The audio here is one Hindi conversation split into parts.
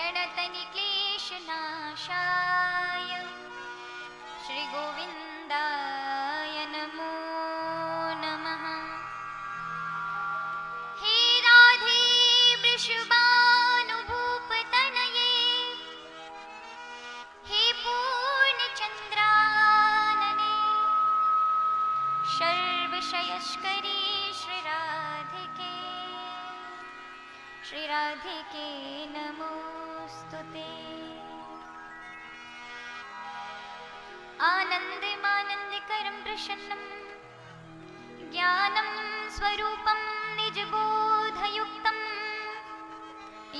प्रणतनिक्लेशनाशाय श्रीगोविन्दाय नमो नमः। हे राधे वृषभानुभूपतनये हे पूर्णचन्द्रानने सर्वशयस्करी श्रीराधिके नमोस्तुते। आनन्दमानन्दकरं प्रसन्नं ज्ञानं स्वरूपं निजबोधयुक्तं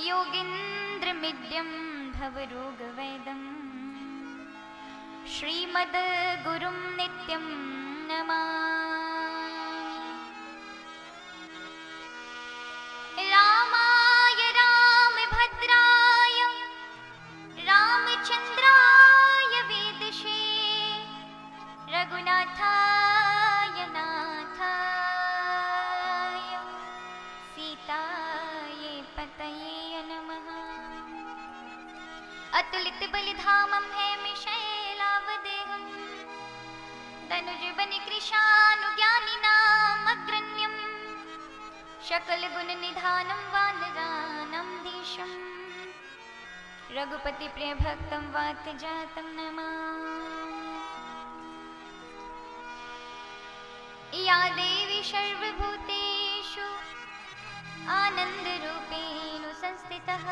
योगीन्द्रमिड्यं भवरोगवैद्यं श्रीमद्गुरुं नित्यं नमामि। रामाय रामभद्राय रामचन्द्राय वेदसे रघुनाथाय नाथाय सीतायै पतये नमः। अतुलित बलिधामं हेमिशैलावदेहं तनुजवनिकृशानुज्ञानिनामग्रण्यं सकलगुणनिधानं वानराणां धीशं रघुपतिप्रियभक्तं वातजातं नमामि। या देवी सर्वभूतेषु आनन्दरूपेण संस्थितः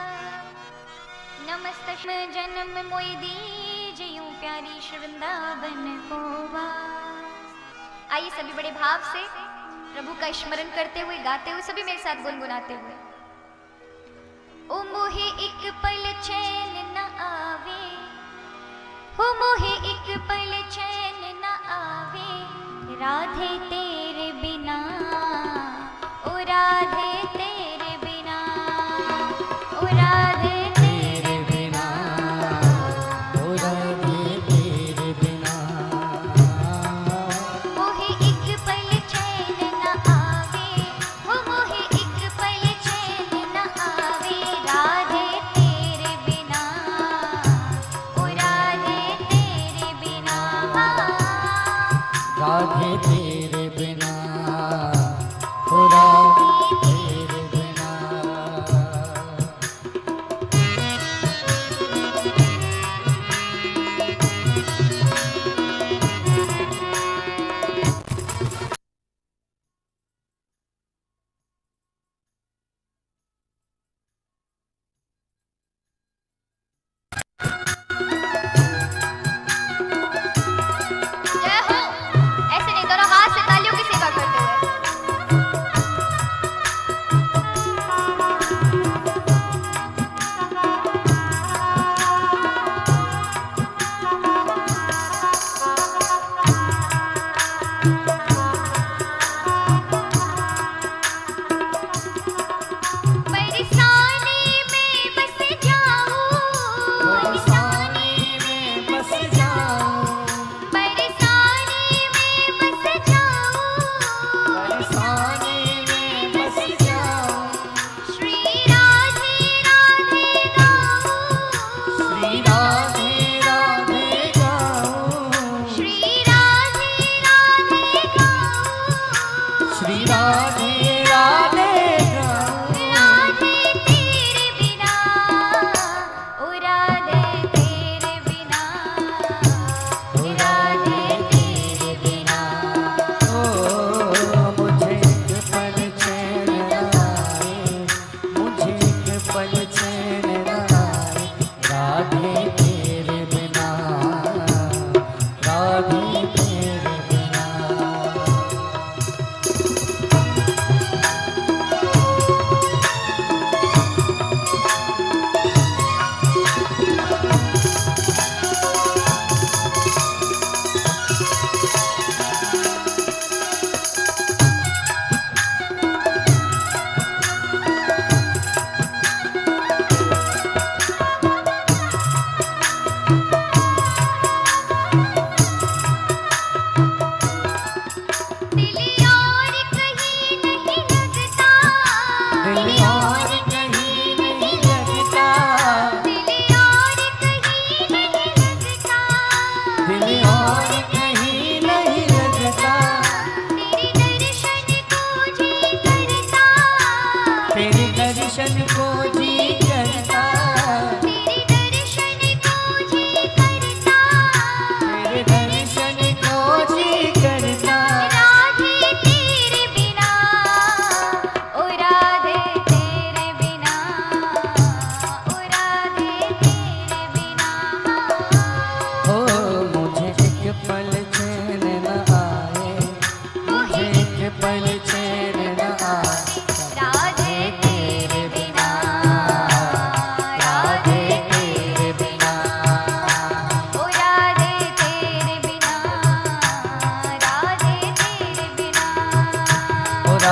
नमस्तस्मै जन्म मोहि दीजिए प्यारी श्री वृंदावन को वास। आइए सभी बड़े भाव से प्रभु का स्मरण करते हुए गाते हुए सभी मेरे साथ गुनगुनाते हुए। ओ मोहे एक पल चैन न आवे, हो मोहे एक पल चैन न आवे राधे तेरे बिना, ओ राधे तेरे बिना, ओ राधे तेरे बिना, ओ राधे तेरे बिना। मोहे एक पल चैन न आवे, हो मोहे एक पल चैन न आवे राधे तेरे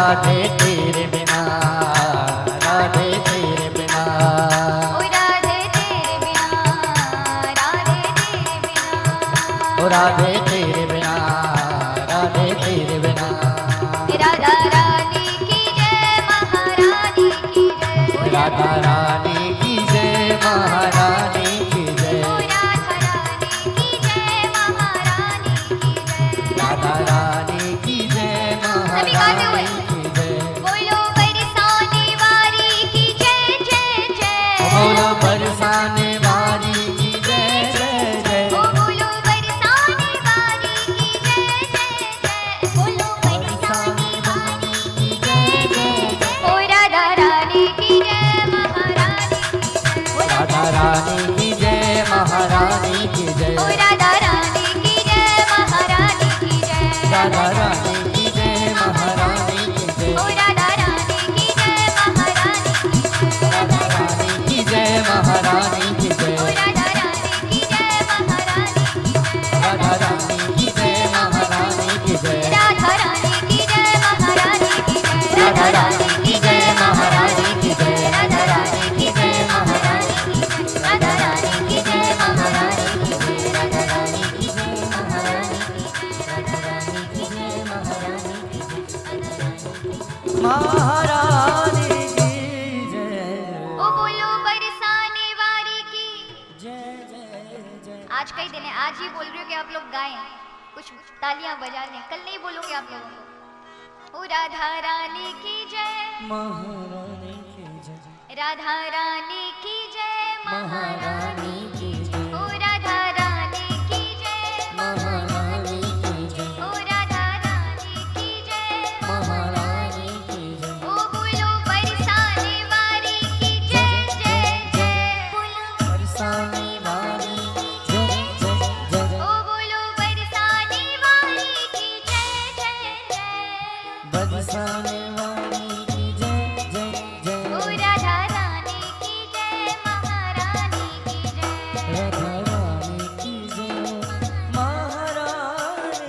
राधे तेरे बिना, राधे तेरे बिना, ओ राधे तेरे बिना, राधे तेरे बिना, ओ राधे तेरे बिना, राधे तेरे बिना। राधा रानी की जय, महारानी की जय, राधा रानी की जय, महारानी की जय, ओ राधा रानी की जय, महारानी की जय, राधा रानी की जय, सभी गाते हुए महारानी की जय। बोलो बरसाने वाली की जय जय जय, बोलो बरसाने वाली की जय जय जय, ओ बोलो बरसाने वाली की जय जय जय, बोलो बरसाने वाली की जय जय जय, ओ राधा रानी की जय, महारानी की जय, राधा रानी की जय, महारानी की जय, ओ राधा रानी की जय, महारानी की जय, राधा रानी की जय, महारानी की जय, ओ राधा रानी की जय, महारानी की जय, राधा रानी की जय, महारानी की जय, ओ राधा रानी की जय, महारानी की जय, राधा रानी की जय, महारानी की जय, राधा रानी की जय, महारानी की जय, राधा रानी की जय, महारानी की जय, राधा रानी की जय, महारानी की जय, राधा रानी की जय, महारानी की जय, राधा रानी की जय, महारानी की जय, राधा रानी की जय, महारानी की जय, महारानी की जय, ओ बोलो बरसाने वाली की। जय जय जय। आज का ही दिन है, आज ही बोल रही हूँ कि आप लोग गाएं, कुछ तालियां बजा लें, कल नहीं बोलूंगी आप लोगों को। ओ राधा रानी की जय, महारानी की जय, राधा रानी की जय, महारानी की जय, ओ राधा रानी की जय, महारानी की जय, ओ राधा रानी की जय, महारानी की जय, ओ बोलो बरसाने वाली की जय जय जय, बोलो बरसाने वाली जय जय जय, ओ बोलो बरसाने वाली की जय जय जय, बरसाने वाली की जय जय जय, ओ राधा रानी की जय, महारानी की जय, राधा रानी की जय, महारानी।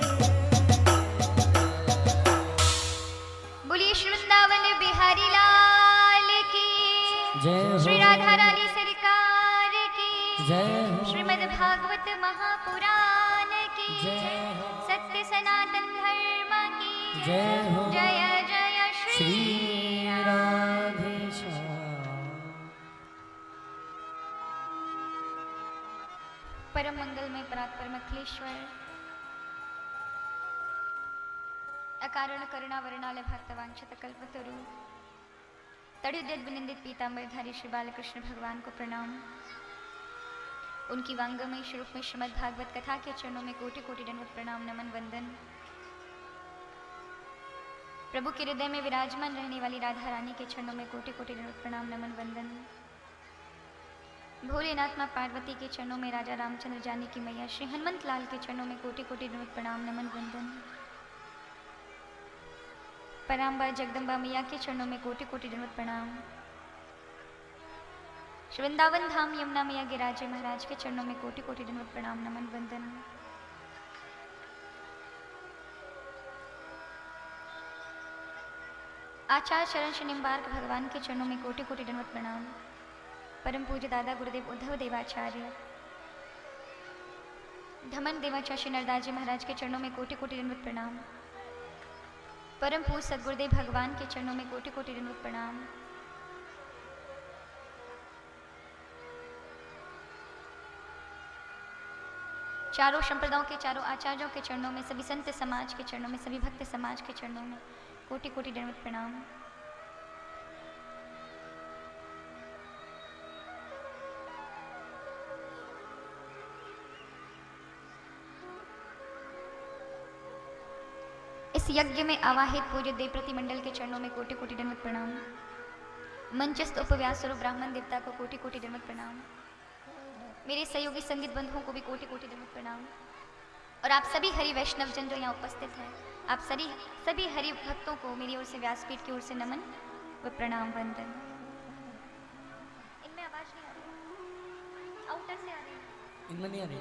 बोलिए श्री वृंदावन बिहारी लाल की, जय हो, श्री राधा रानी सरकार की, जय हो, श्रीमद् भागवत महापुराण की, जय हो, सत्य सनातन धर्म की, जय हो, जय जय श्री श्री राधे श्याम। परम मंगलमय परात्पर अखिलेश्वर, अकारण करुणा वर्णाल भक्तवांछित कल्पतरु, तड़ुद्यत विनिंदित पीतांबरधारी श्री बालकृष्ण भगवान को प्रणाम। उनकी वांगमय स्वरूप में श्रीमद् भागवत कथा के चरणों में कोटि कोटि दंडवत प्रणाम नमन वंदन। प्रभु के हृदय में विराजमान रहने वाली राधा रानी के चरणों में कोटि कोटि दंडवत प्रणाम नमन वंदन। भोलेनाथ मां पार्वती के चरणों में राजा रामचंद्र जानकी मैया श्री हनुमंत लाल के चरणों में कोटि कोटि दंडवत प्रणाम नमन वंदन। पराम्बा जगदम्बा मैया के चरणों में कोटि कोटि दंडवत प्रणाम। श्री वृंदावन धाम यमुना मैया गिरिराज महाराज के चरणों में कोटि कोटि दंडवत प्रणाम नमन वंदन। आचार्य चरण श्री निम्बार्क भगवान के चरणों में कोटि कोटि दंडवत प्रणाम। परम पूज्य दादा गुरुदेव उद्धव देवाचार्य, धमन देवाचार्य श्री नरदास जी महाराज के चरणों में कोटि कोटि दंडवत प्रणाम। परम पूज्य सद्गुरुदेव भगवान के चरणों में कोटि कोटि दंडवत प्रणाम। चारों संप्रदायों के चारों आचार्यों के चरणों में, सभी संत समाज के चरणों में, सभी भक्त समाज के चरणों में कोटि कोटि दंडवत प्रणाम। इस यज्ञ में आवाहित पूज्य देव प्रतिमंडल के चरणों में कोटि कोटि दंडवत प्रणाम। मंचस्थ उपव्यास स्वरूप ब्राह्मण देवता को कोटि कोटि दंडवत प्रणाम। मेरे सहयोगी संगीत बंधुओं को भी कोटि कोटि दंडवत प्रणाम। और आप सभी हरि वैष्णव जन जो यहाँ उपस्थित हैं, आप सभी हरि भक्तों को मेरी ओर से व्यासपीठ की ओर से नमन व प्रणाम वंदन। इनमें आवाज नहीं आ रही, आउटर से आ रही है, इनमें नहीं आ रही।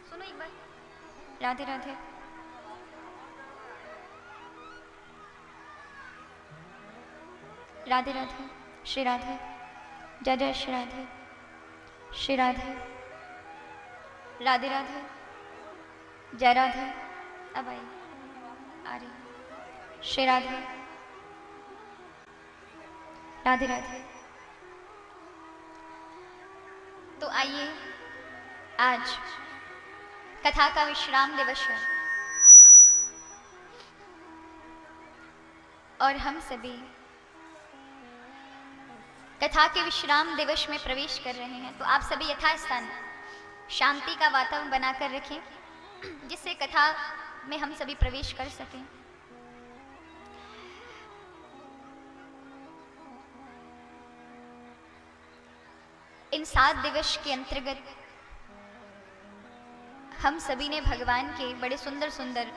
सुनो एक बार। राधे राधे। राधे राधे, श्री राधे, जय जय श्री राधे, श्री राधे, राधे राधे, जय राधे। अब आई आ रही, श्री राधे, राधे राधे। तो आइए, आज कथा का विश्राम दिवस है और हम सभी कथा के विश्राम दिवस में प्रवेश कर रहे हैं। तो आप सभी यथास्थान शांति का वातावरण बनाकर रखें, जिससे कथा में हम सभी प्रवेश कर सकें। इन 7 दिवस के अंतर्गत हम सभी ने भगवान के बड़े सुंदर सुंदर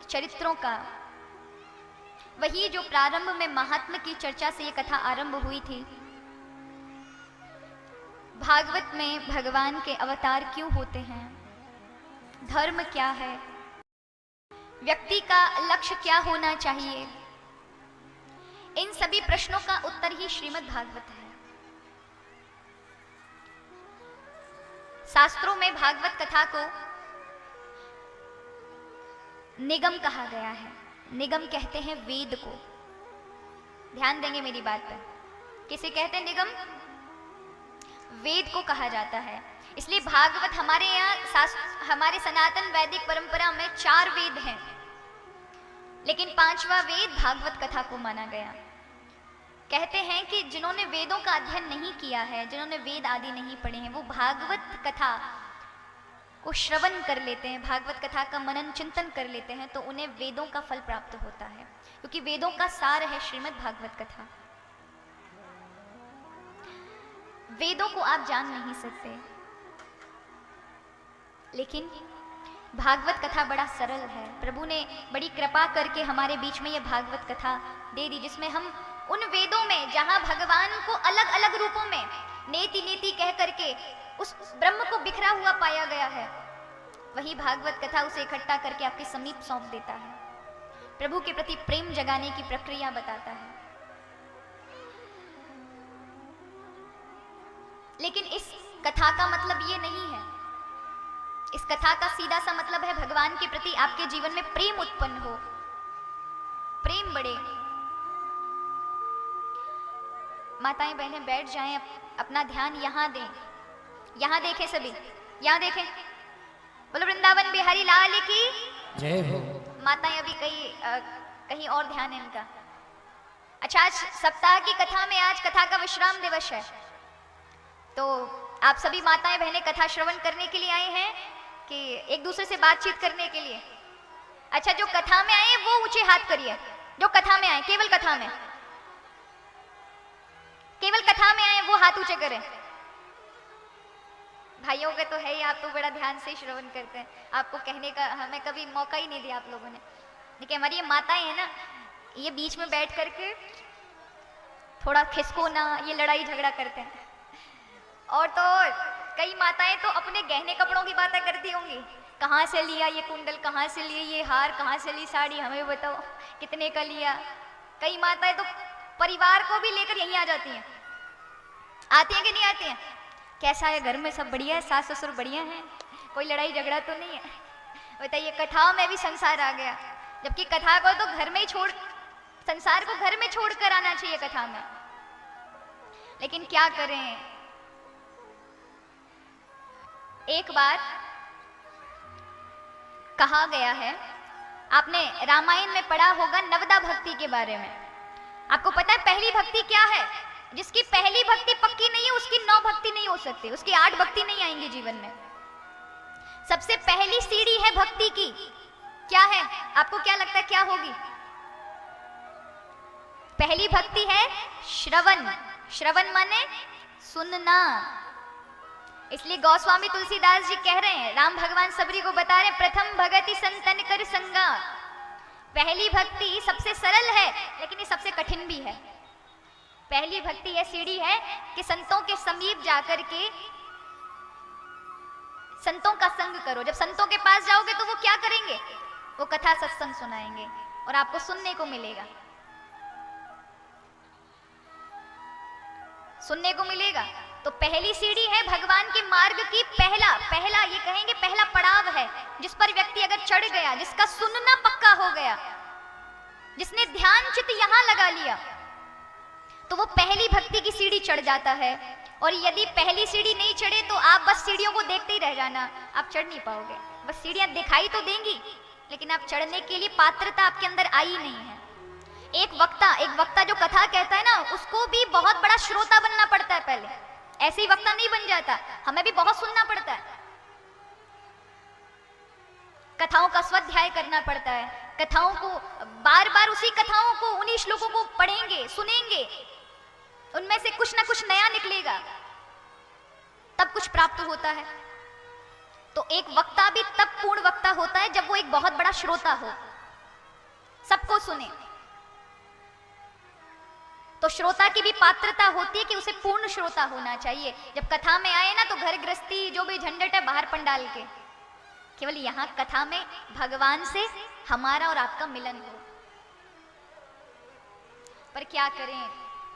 चरित्रों का, वही जो प्रारंभ में महात्मा की चर्चा से ये कथा आरंभ हुई थी, भागवत में भगवान के अवतार क्यों होते हैं, धर्म क्या है, व्यक्ति का लक्ष्य क्या होना चाहिए, इन सभी प्रश्नों का उत्तर ही श्रीमद् भागवत है। शास्त्रों में भागवत कथा को निगम कहा गया है। निगम कहते हैं वेद को। ध्यान देंगे मेरी बात पर। किसे कहते हैं निगम? वेद को कहा जाता है। इसलिए भागवत हमारे यहाँ हमारे सनातन वैदिक परंपरा में 4 वेद हैं, लेकिन 5वां वेद भागवत कथा को माना गया। कहते हैं कि जिन्होंने वेदों का अध्ययन नहीं किया है, जिन्होंने वेद आदि नहीं पढ़े हैं, वो भागवत कथा को श्रवण कर लेते हैं, भागवत कथा का मनन चिंतन कर लेते हैं, तो उन्हें वेदों का फल प्राप्त होता है, क्योंकि वेदों का सार है श्रीमद् भागवत कथा। वेदों को आप जान नहीं सकते, लेकिन भागवत कथा बड़ा सरल है। प्रभु ने बड़ी कृपा करके हमारे बीच में यह भागवत कथा दे दी, जिसमें हम उन वेदों में जहां भगवान को अलग अलग रूपों में नेति नेति कह करके उस ब्रह्म को बिखरा हुआ पाया गया है, वही भागवत कथा उसे इकट्ठा करके आपके समीप सौंप देता है, प्रभु के प्रति प्रेम जगाने की प्रक्रिया बताता है। लेकिन इस कथा का मतलब ये नहीं है, इस कथा का सीधा सा मतलब है भगवान के प्रति आपके जीवन में प्रेम उत्पन्न हो, प्रेम बढ़े। माताएं बहनें बैठ जाएं, अपना ध्यान यहाँ दें, यहाँ देखें सभी, यहाँ देखें। बोलो वृंदावन बिहारी लाल की जय हो। माताएं अभी कहीं और ध्यान है इनका। अच्छा, आज सप्ताह की कथा में आज कथा का विश्राम दिवस है, तो आप सभी माताएं बहनें कथा श्रवण करने के लिए आए हैं कि एक दूसरे से बातचीत करने के लिए? अच्छा, जो कथा में आए वो ऊंचे हाथ करिए, जो कथा में आए, केवल कथा में, केवल कथा में आए वो हाथ ऊंचे करें। भाइयों का तो है ही, आप तो बड़ा ध्यान से श्रवण करते हैं, आपको कहने का हमें कभी मौका ही नहीं दिया आप लोगों ने। देखिए हमारी ये माताएं हैं ना, ये बीच में बैठ करके थोड़ा खिसको ना, ये लड़ाई झगड़ा करते हैं। और तो कई माताएं तो अपने गहने कपड़ों की बातें करती होंगी, कहाँ से लिया ये कुंडल, कहाँ से लिए ये हार, कहाँ से ली साड़ी, हमें बताओ कितने का लिया। कई माताएं तो परिवार को भी लेकर यहीं आ जाती हैं। आती हैं कि नहीं आती हैं? कैसा है घर में, सब बढ़िया है, सास ससुर बढ़िया है, कोई लड़ाई झगड़ा तो नहीं है? बताइए, कथा में भी संसार आ गया, जबकि कथा को तो घर में ही छोड़, संसार को घर में छोड़ कर आना चाहिए कथा में। लेकिन क्या करें, एक बार कहा गया है, आपने रामायण में पढ़ा होगा नवदा भक्ति के बारे में। आपको पता है पहली भक्ति क्या है? जिसकी पहली भक्ति पक्की नहीं है उसकी 9 भक्ति नहीं हो सकती, उसकी 8 भक्ति नहीं आएंगी जीवन में। सबसे पहली सीढ़ी है भक्ति की, क्या है? आपको क्या लगता है क्या होगी? पहली भक्ति है श्रवण। श्रवण माने सुनना। इसलिए गोस्वामी तुलसीदास जी कह रहे हैं, राम भगवान सबरी को बता रहे हैं, प्रथम भगति संतन कर संगा। पहली भक्ति सबसे सरल है, लेकिन ये सबसे कठिन भी है। पहली भक्ति यह सीढ़ी है कि संतों के समीप जाकर के संतों का संग करो। जब संतों के पास जाओगे तो वो क्या करेंगे? वो कथा सत्संग सुनाएंगे और आपको सुनने को मिलेगा। सुनने को मिलेगा। तो पहली सीढ़ी है भगवान के मार्ग की, पहला ये कहेंगे पहला पड़ाव है, जिस पर व्यक्ति अगर चढ़ गया, जिसका सुनना पक्का हो गया, जिसने ध्यान चित्त यहां लगा लिया, तो वो पहली भक्ति की सीढ़ी चढ़ जाता है। और यदि पहली सीढ़ी नहीं चढ़े तो आप बस सीढ़ियों को देखते ही रह जाना, आप चढ़ नहीं पाओगे। बस सीढ़ियां दिखाई तो देंगी, लेकिन आप चढ़ने के लिए पात्रता आपके अंदर आई नहीं है। एक वक्ता जो कथा कहता है ना, उसको भी बहुत बड़ा श्रोता बनना पड़ता है पहले, ऐसे ही वक्ता नहीं बन जाता, हमें भी बहुत सुनना पड़ता है, कथाओं का स्वाध्याय करना पड़ता है, कथाओं को बार बार उसी कथाओं को, उन्हीं श्लोकों को पढ़ेंगे, सुनेंगे, उनमें से कुछ ना कुछ नया निकलेगा, तब कुछ प्राप्त होता है। तो एक वक्ता भी तब पूर्ण वक्ता होता है जब वो एक बहुत बड़ा श्रोता हो, सबको सुने। तो श्रोता की भी पात्रता होती है कि उसे पूर्ण श्रोता होना चाहिए। जब कथा में आए ना, तो घर गृहस्थी जो भी झंझट है बाहर पंडाल के, केवल यहां कथा में भगवान से हमारा और आपका मिलन हो। पर क्या करें,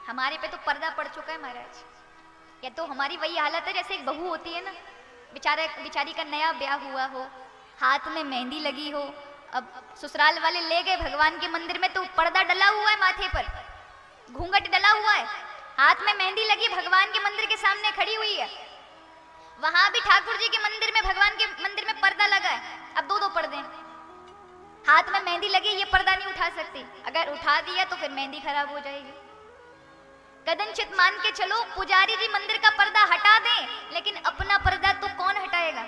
हमारे पे तो पर्दा पड़ चुका है महाराज। या तो हमारी वही हालत है जैसे एक बहू होती है ना, बेचारी का नया ब्याह हुआ हो, हाथ में मेहंदी लगी हो, अब ससुराल वाले ले गए भगवान के मंदिर में, तो पर्दा डला हुआ है माथे पर, घूंघट डला हुआ है, हाथ में मेहंदी लगी, भगवान के मंदिर के सामने खड़ी हुई है। वहां भी ठाकुर जी के मंदिर में, भगवान के मंदिर में पर्दा लगा है। अब दो पर्दे, हाथ में मेहंदी लगी, ये पर्दा नहीं उठा सकती, अगर उठा दिया तो फिर मेहंदी खराब हो जाएगी। कदनचित मान के चलो पुजारी जी मंदिर का पर्दा हटा दें, लेकिन अपना पर्दा तो कौन हटाएगा,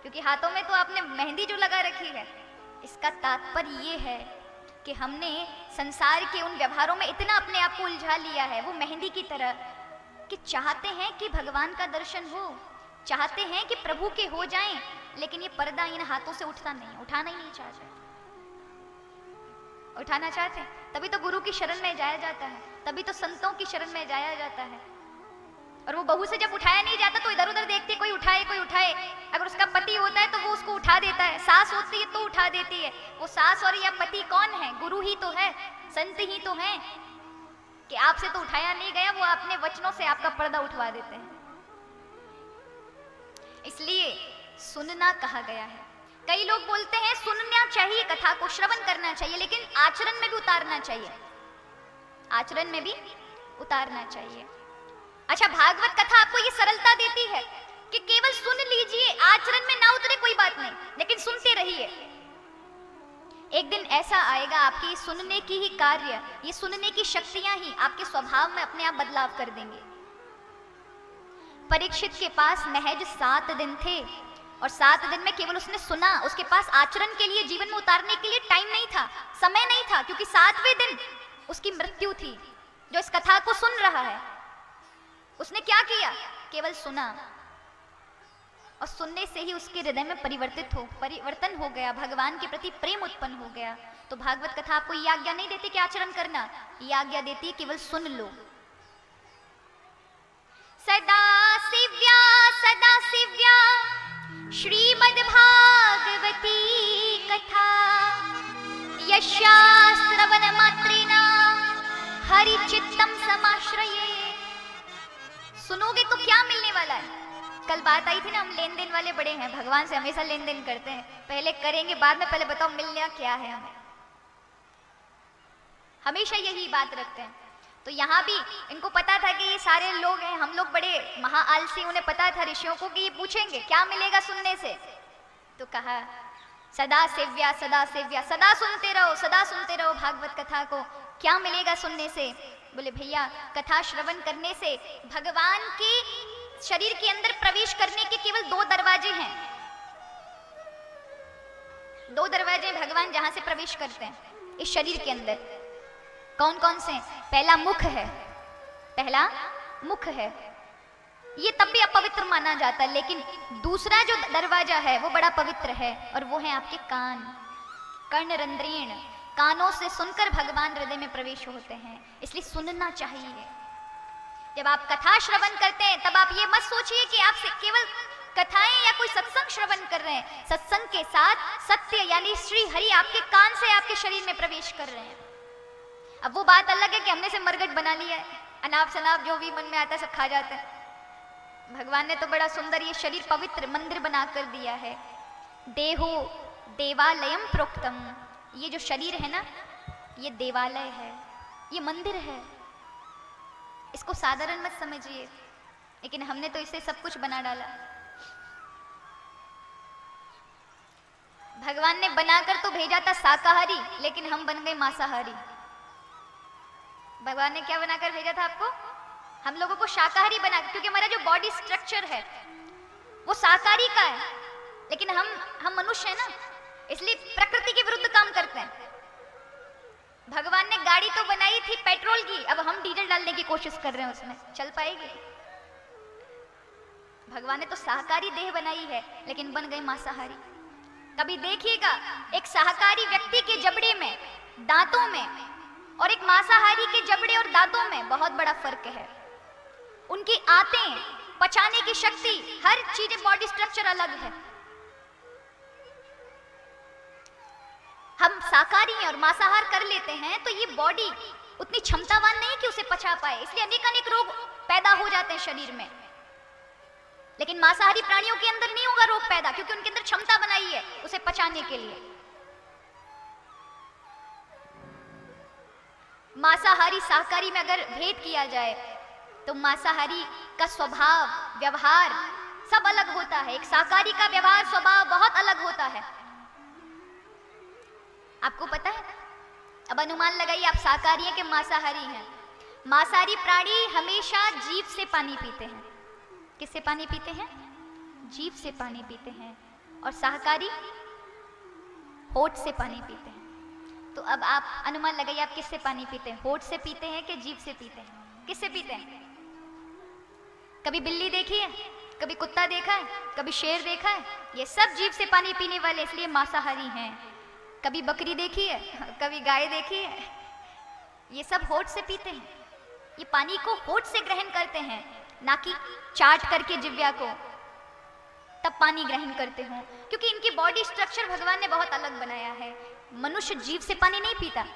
क्योंकि हाथों में तो आपने मेहंदी जो लगा रखी है। इसका तात्पर्य ये है कि हमने संसार के उन व्यवहारों में इतना अपने आप को उलझा लिया है, वो मेहंदी की तरह, कि चाहते हैं कि भगवान का दर्शन हो, चाहते हैं कि प्रभु के हो जाएं, लेकिन ये पर्दा इन हाथों से उठता नहीं, उठाना ही नहीं चाहते। उठाना चाहते हैं तभी तो गुरु की शरण में जाया जाता है, तभी तो संतों की शरण में जाया जाता है। और वो बहू से जब उठाया नहीं जाता तो इधर उधर देखती है, कोई उठाए कोई उठाए। अगर उसका पति होता है तो वो उसको उठा देता है, सास होती है तो उठा देती है। वो सास और या पति कौन है? गुरु ही तो है, संत ही तो है, कि आपसे तो उठाया नहीं गया, वो अपने वचनों से आपका पर्दा उठवा देते हैं। इसलिए सुनना कहा गया है। कई लोग बोलते हैं सुनना चाहिए, कथा को श्रवण करना चाहिए, लेकिन आचरण में भी उतारना चाहिए, आचरण में भी उतारना चाहिए। अच्छा, भागवत कथा आपको ये सरलता देती है कि केवल सुन लीजिए, आचरण में ना उतरे कोई बात नहीं, लेकिन सुनते रहिए। एक दिन ऐसा आएगा आपकी सुनने की ही कार्य, ये सुनने की शक्तियां ही आपके स्वभाव में अपने आप बदलाव कर देंगे। परीक्षित के पास महज 7 दिन थे और 7 दिन में केवल उसने सुना, उसके पास आचरण के लिए, जीवन में उतारने के लिए टाइम नहीं था, समय नहीं था, क्योंकि 7वें दिन उसकी मृत्यु थी। जो इस कथा को सुन रहा है उसने क्या किया? केवल सुना, और सुनने से ही उसके हृदय में परिवर्तन हो गया, भगवान के प्रति प्रेम उत्पन्न हो गया। तो भागवत कथा आपको ये आज्ञा नहीं देती कि आचरण करना, ये आज्ञा देती है केवल सुन लो। सदा शिव्या श्रीमद् भागवती कथा, यस्या श्रवण मात्रेण हरि चित्तम समाश्रये। सुनोगे तो क्या मिलने वाला है? कल बात आई थी ना, हम लेन देन वाले बड़े हैं, भगवान से हमेशा लेन देन करते हैं, पहले करेंगे बाद में, पहले बताओ मिलना क्या है हमें, हमेशा यही बात रखते हैं। तो यहाँ भी इनको पता था कि ये सारे लोग हैं, हम लोग बड़े महाआलसी, उन्हें पता था ऋषियों को कि ये पूछेंगे क्या मिलेगा सुनने से। तो कहा सदा सेव्या, सदा सेव्या, सदा सुनते रहो, सदा सुनते रहो भागवत कथा को। क्या मिलेगा सुनने से? बोले भैया कथा श्रवण करने से भगवान के शरीर के अंदर प्रवेश करने के केवल 2 दरवाजे हैं। 2 दरवाजे भगवान जहां से प्रवेश करते हैं इस शरीर के अंदर। कौन कौन से? पहला मुख है, पहला मुख है, ये तब भी अपवित्र माना जाता है, लेकिन दूसरा जो दरवाजा है वो बड़ा पवित्र है, और वो है आपके कान, कर्णरंध्रेण। कानों से सुनकर भगवान हृदय में प्रवेश होते हैं, इसलिए सुनना चाहिए। जब आप कथा श्रवण करते हैं तब आप ये मत सोचिए कि आप केवल कथाएं या कोई सत्संग श्रवण कर रहे हैं, सत्संग के साथ सत्य यानी श्री हरि आपके कान से आपके शरीर में प्रवेश कर रहे हैं। अब वो बात अलग है कि हमने से मरगट बना लिया है, अनाप शनाप जो भी मन में आता है सब खा जाते हैं। भगवान ने तो बड़ा सुंदर ये शरीर पवित्र मंदिर बना कर दिया है। देहो देवालयम प्रोक्तम, ये जो शरीर है ना ये देवालय है, ये मंदिर है। इसको साधारण मत समझिए, लेकिन हमने तो इसे सब कुछ बना डाला। भगवान ने बनाकर तो भेजा था शाकाहारी, लेकिन हम बन गए मांसाहारी। भगवान ने क्या बनाकर भेजा था आपको? हम लोगों को शाकाहारी बना, क्योंकि हमारा जो बॉडी स्ट्रक्चर है वो शाकाहारी का है, लेकिन हम मनुष्य हैं ना, इसलिए प्रकृति के विरुद्ध काम करते हैं। भगवान ने गाड़ी तो बनाई थी पेट्रोल की, अब हम डीजल डालने की कोशिश कर रहे हैं, उसमें चल पाएगी? भगवान ने तो शाकाहारी देह बनाई है, लेकिन बन गए मांसाहारी। कभी देखिएगा एक शाकाहारी व्यक्ति के जबड़े में, दांतों में, और एक मांसाहारी के जबड़े और दांतों में बहुत बड़ा फर्क है। उनकी आंतें, पचाने की शक्ति, हर चीज, बॉडी स्ट्रक्चर अलग है। हम शाकाहारी हैं और मांसाहार कर लेते हैं तो ये बॉडी उतनी क्षमतावान नहीं कि उसे पचा पाए, इसलिए अनेक रोग पैदा हो जाते हैं शरीर में। लेकिन मांसाहारी प्राणियों के अंदर नहीं होगा रोग पैदा, क्योंकि उनके अंदर क्षमता बनाई है उसे पचाने के लिए। मांसाहारी शाकाहारी में अगर भेद किया जाए तो मांसाहारी का स्वभाव, व्यवहार सब अलग होता है। एक शाकाहारी का व्यवहार, स्वभाव बहुत अलग होता है। आपको पता है? अब अनुमान लगाइए, आप शाकाहारी हैं कि मांसाहारी हैं। मांसाहारी प्राणी हमेशा जीभ से पानी पीते हैं। किससे पानी पीते हैं? जीभ से पानी पीते हैं। और शाकाहारी होठ से पानी पीते हैं। तो अब आप अनुमान लगाइए, आप किससे पानी पीते हैं? होठ से पीते हैं कि जीभ से पीते हैं? किससे पीते हैं? कभी बिल्ली देखी है? कभी कुत्ता देखा है? कभी शेर देखा है? ये सब जीभ से पानी पीने वाले, इसलिए मांसाहारी हैं। कभी बकरी देखी है? कभी गाय देखी है? ये सब होठ से पीते हैं। ये पानी को होठ से ग्रहण करते हैं, ना कि चाट करके जिह्वा को, तब पानी ग्रहण करते हो। क्योंकि इनकी बॉडी स्ट्रक्चर भगवान ने बहुत अलग बनाया है। मनुष्य जीभ से पानी नहीं पीता।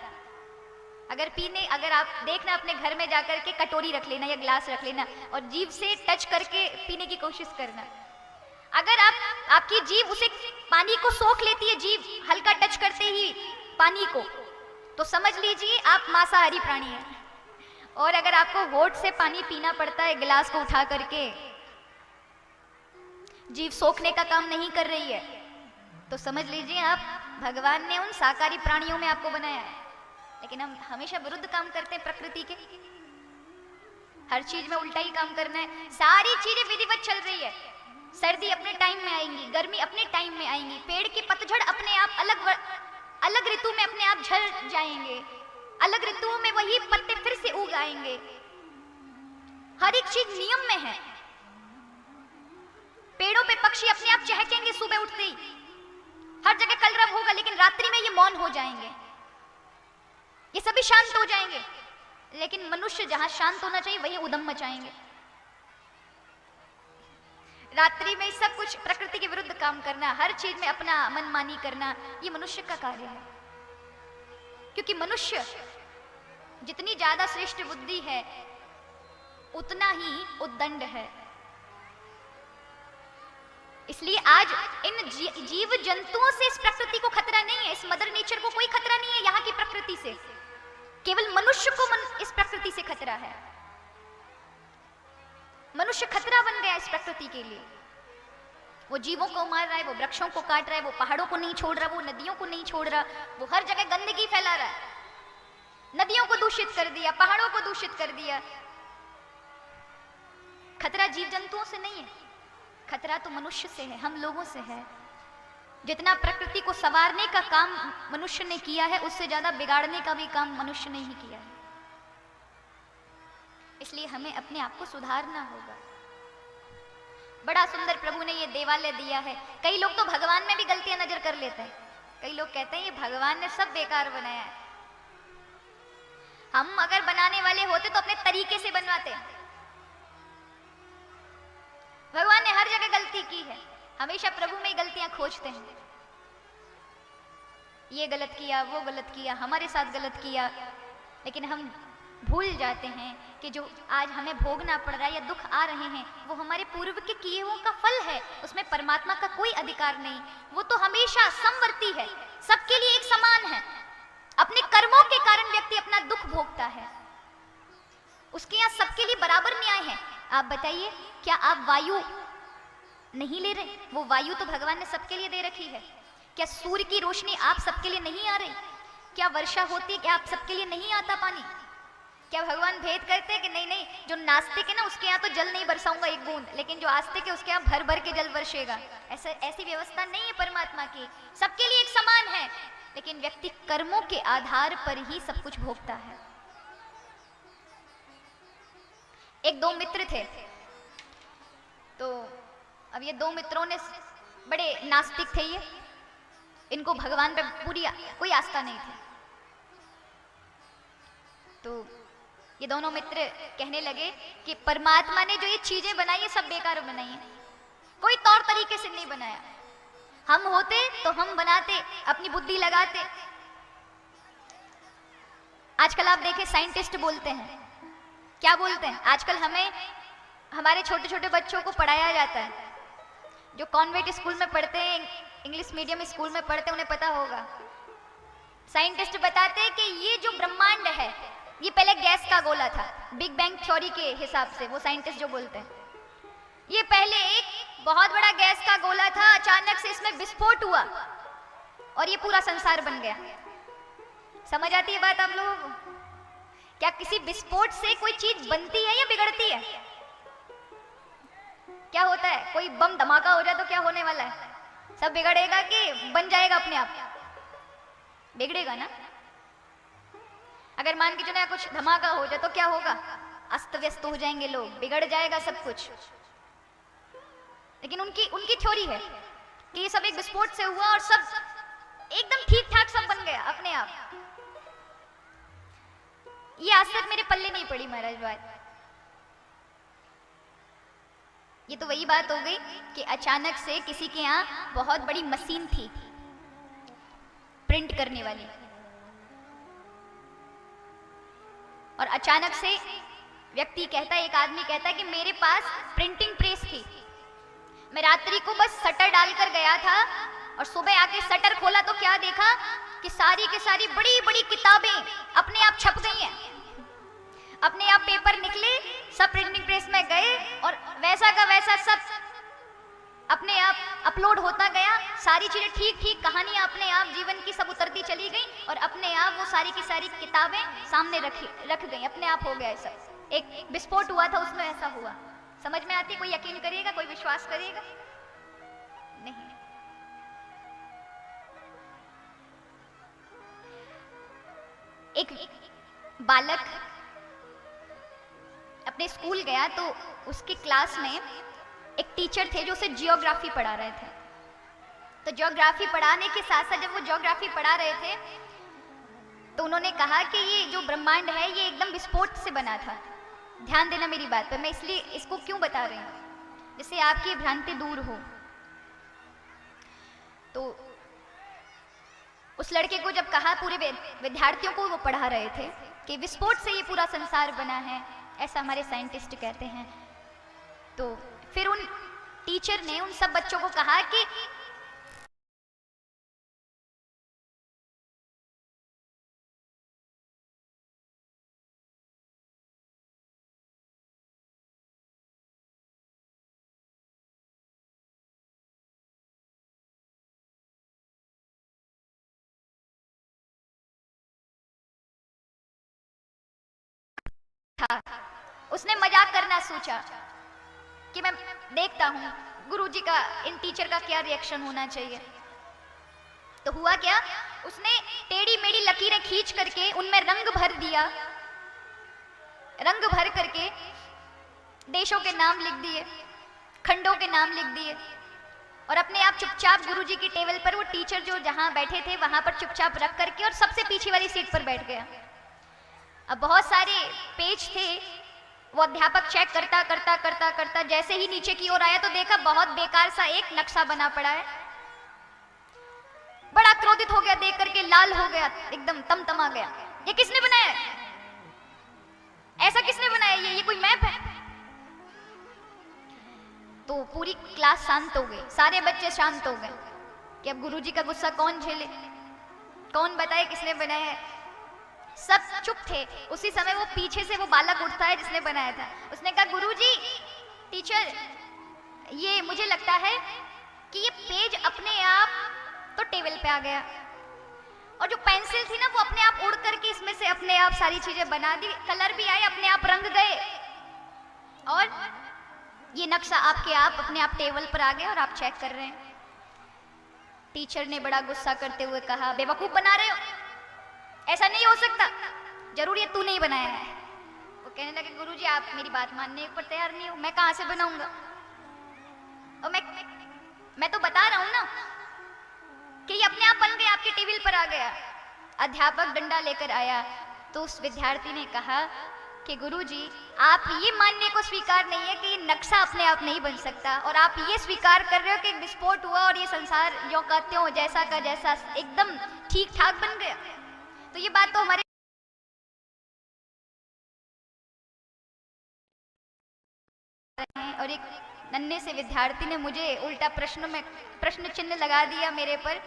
अगर आप देखना अपने घर में जाकर के कटोरी रख लेना या ग्लास रख लेना और जीभ से टच करके पीने की कोशिश करना। अगर आपकी जीभ उसे पानी को सोख लेती है, जीभ हल्का टच करते ही पानी को, तो समझ लीजिए आप मांसाहारी प्राणी हैं। और अगर आपको होठ से पानी पीना पड़ता है गिलास को उठा करके, जीभ सोखने का काम नहीं कर रही है, तो समझ लीजिए आप, भगवान ने उन शाकाहारी प्राणियों में आपको बनाया है। लेकिन हम हमेशा विरुद्ध काम करते हैं प्रकृति के। हर चीज में उल्टा ही काम करना है। सारी चीजें विधिवत चल रही है। सर्दी अपने टाइम में आएंगी, गर्मी अपने टाइम में आएंगी, पेड़ की पतझड़ अपने आप अलग ऋतु में अपने आप झड़ जाएंगे, अलग ऋतुओं में वही पत्ते फिर से उग आएंगे। हर एक चीज नियम में है। पेड़ों पे पक्षी अपने आप चहकेंगे सुबह उठते ही, हर जगह कलरव होगा, लेकिन रात्रि में ये मौन हो जाएंगे, ये सभी शांत हो जाएंगे। लेकिन मनुष्य जहां शांत होना चाहिए वहीं उद्यम मचाएंगे। रात्रि में सब कुछ प्रकृति के विरुद्ध काम करना, हर चीज में अपना मनमानी करना, ये मनुष्य का कार्य है। क्योंकि मनुष्य जितनी ज्यादा श्रेष्ठ बुद्धि है उतना ही उद्दंड है। इसलिए आज इन जीव जंतुओं से इस प्रकृति को खतरा नहीं है, इस मदर नेचर को कोई खतरा नहीं है। यहाँ की प्रकृति से केवल मनुष्य को इस प्रकृति से खतरा है। मनुष्य खतरा बन गया इस प्रकृति के लिए। वो जीवों को मार रहा है, वो वृक्षों को काट रहा है, वो पहाड़ों को नहीं छोड़ रहा, वो नदियों को नहीं छोड़ रहा, वो हर जगह गंदगी फैला रहा है। नदियों को दूषित कर दिया, पहाड़ों को दूषित कर दिया। खतरा जीव जंतुओं से नहीं है, खतरा तो मनुष्य से है, हम लोगों से है। जितना प्रकृति को संवारने का काम मनुष्य ने किया है, उससे ज्यादा बिगाड़ने का भी काम मनुष्य ने ही किया है। इसलिए हमें अपने आप को सुधारना होगा। बड़ा सुंदर प्रभु ने ये देवालय दिया है। कई लोग तो भगवान में भी गलतियां नजर कर लेते हैं। कई लोग कहते हैं ये भगवान ने सब बेकार बनाया है। हम अगर बनाने वाले होते तो अपने तरीके से बनवाते हैं। भगवान ने हर जगह गलती की है, हमेशा प्रभु में गलतियां खोजते हैं। ये गलत किया, वो गलत किया, हमारे साथ गलत किया, लेकिन हम भूल जाते हैं कि जो आज हमें भोगना पड़ रहा है या दुख आ रहे हैं वो हमारे पूर्व के किए हुओं का फल है, उसमें परमात्मा का कोई अधिकार नहीं। वो तो हमेशा समवर्ती है, सबके लिए एक समान है। अपने कर्मों के कारण व्यक्ति अपना दुख भोगता है, उसके यहाँ सबके लिए बराबर न्याय है। आप बताइए, क्या आप वायु नहीं ले रहे? वो वायु तो भगवान ने सबके लिए दे रखी है। क्या सूर्य की रोशनी आप सबके लिए नहीं आ रही? क्या वर्षा होती है, क्या आप सबके लिए नहीं आता पानी? क्या भगवान भेद करते हैं कि नहीं नहीं, जो नास्तिक है ना उसके यहाँ तो जल नहीं बरसाऊंगा एक बूंद, लेकिन जो आस्तिक है उसके यहाँ भर भर के जल बरसेगा? ऐसी व्यवस्था नहीं है परमात्मा की। सबके लिए एक समान है, लेकिन व्यक्ति कर्मों के आधार पर ही सब कुछ भोगता है। एक दो मित्र थे, तो अब ये दो मित्रों ने, बड़े नास्तिक थे ये, इनको भगवान पे पूरी कोई आस्था नहीं थी। तो ये दोनों मित्र कहने लगे कि परमात्मा ने जो ये चीजें बनाई है सब बेकार बनाई है, कोई तौर तरीके से नहीं बनाया। हम होते तो हम बनाते, अपनी बुद्धि लगाते। आजकल आप देखें साइंटिस्ट बोलते हैं, क्या बोलते हैं? आजकल हमें हमारे छोटे छोटे बच्चों को पढ़ाया जाता है, जो कॉन्वेंट स्कूल में पढ़ते हैं, इंग्लिश मीडियम स्कूल में पढ़ते हैं, उन्हें पता होगा। साइंटिस्ट बताते हैं कि ये जो ब्रह्मांड है ये पहले गैस का गोला था, बिग बैंग थ्योरी के हिसाब से। वो साइंटिस्ट जो बोलते हैं ये पहले एक बहुत बड़ा गैस का गोला था, अचानक से इसमें विस्फोट हुआ और ये पूरा संसार बन गया। समझ आती है बात आप लोगों को? क्या किसी विस्फोट से कोई चीज बनती है या बिगड़ती है? क्या होता है? कोई बम धमाका हो जाए तो क्या होने वाला है? सब बिगड़ेगा कि बन जाएगा अपने आप? बिगड़ेगा ना। अगर मान के चलो कुछ धमाका हो जाए तो क्या होगा? अस्त व्यस्त हो जाएंगे लोग, बिगड़ जाएगा सब कुछ। लेकिन उनकी थ्योरी है कि ये सब एक विस्फोट से हुआ और सब एकदम ठीक ठाक सब बन गया अपने आप। ये आज तक मेरे पल्ले नहीं पड़ी महाराज बात। ये तो वही बात हो गई कि अचानक से किसी के यहाँ बहुत बड़ी मशीन थी प्रिंट करने वाली, और अचानक से व्यक्ति कहता है, एक आदमी कहता है कि मेरे पास प्रिंटिंग प्रेस थी, मैं रात्रि को बस शटर डालकर गया था और सुबह आके शटर खोला तो क्या देखा कि सारी की सारी बड़ी बड़ी किताबें अपने आप छप गई हैं, अपने आप पेपर निकले, सब प्रिंटिंग प्रेस में गए और वैसा का वैसा सब अपने आप अपलोड होता गया। सारी चीजें ठीक ठीक, कहानियां अपने आप जीवन की सब उतरती चली गई और अपने आप वो सारी की सारी किताबें सामने रख गई, अपने आप हो गया। सब एक विस्फोट हुआ था उसमें ऐसा हुआ। समझ में आती? कोई यकीन करेगा? कोई विश्वास करेगा? नहीं। एक बालक अपने स्कूल गया तो उसकी क्लास में एक टीचर थे जो उसे जियोग्राफी पढ़ा रहे थे। तो जियोग्राफी पढ़ाने के साथ साथ जब वो जियोग्राफी पढ़ा रहे थे तो उन्होंने कहा कि ये जो ब्रह्मांड है ये एकदम विस्फोट से बना था। ध्यान देना मेरी बात पर, मैं इसलिए इसको क्यों बता रही हूँ, जिससे आपकी भ्रांति दूर हो। तो उस लड़के को जब कहा, पूरे विद्यार्थियों को वो पढ़ा रहे थे कि विस्फोट से ये पूरा संसार बना है, ऐसा हमारे साइंटिस्ट कहते हैं। तो फिर उन टीचर ने उन सब बच्चों को कहा कि उसने मजाक करना सोचा कि मैं देखता हूं गुरुजी का, इन टीचर का क्या रिएक्शन होना चाहिए। तो हुआ क्या, उसने टेढ़ी मेढ़ी लकीरें खींच करके उनमें रंग भर दिया, रंग भर करके देशों के नाम लिख दिए, खंडों के नाम लिख दिए और अपने आप चुपचाप गुरुजी की टेबल पर, वो टीचर जो जहां बैठे थे वहां पर चुपचाप रख करके और सबसे पीछे वाली सीट पर बैठ गया। अब बहुत सारे पेज थे, वो अध्यापक चेक करता करता करता करता जैसे ही नीचे की ओर आया तो देखा बहुत बेकार सा एक नक्शा बना पड़ा है। बड़ा क्रोधित हो गया, देख करके लाल हो गया, एकदम तमतमा गया। ये किसने बनाया है? ऐसा किसने बनाया? ये कोई मैप है? तो पूरी क्लास शांत हो गई, सारे बच्चे शांत हो गए कि अब गुरुजी का गुस्सा कौन झेले, कौन बताए किसने बनाया है। सब चुप थे। उसी समय वो पीछे से वो बालक उठता है जिसने बनाया था। उसने कहा, गुरुजी, टीचर, ये मुझे लगता है कि ये पेज अपने आप तो टेबल पे आ गया, और जो पेंसिल थी ना वो अपने आप उड़ करके इसमें से अपने आप सारी चीजें बना दी, कलर भी आए, अपने आप रंग गए, और ये नक्शा आपके आप अपने आप टेबल पर आ गया और आप चेक कर रहे हैं। टीचर ने बड़ा गुस्सा करते हुए कहा, बेवकूफ बना रहे हो, ऐसा नहीं हो सकता, जरूर ये तूने ही बनाया है। वो कहने लगे, गुरुजी आप मेरी बात मानने पर तैयार नहीं हो, मैं कहां से बनाऊंगा? और मैं तो बता रहा हूं ना कि ये अपने आप बन गया, आपके टेबल पर आ गया। अध्यापक डंडा लेकर आया तो उस विद्यार्थी ने कहा कि गुरुजी, आप ये मानने को स्वीकार नहीं है कि ये नक्शा अपने आप नहीं बन सकता, और आप ये स्वीकार कर रहे हो कि एक विस्फोट हुआ और ये संसार यों का त्यों, जैसा का जैसा एकदम ठीक ठाक बन गया। तो ये बात तो हमारे और एक नन्हे से विद्यार्थी ने मुझे उल्टा प्रश्न चिन्ह लगा दिया मेरे पर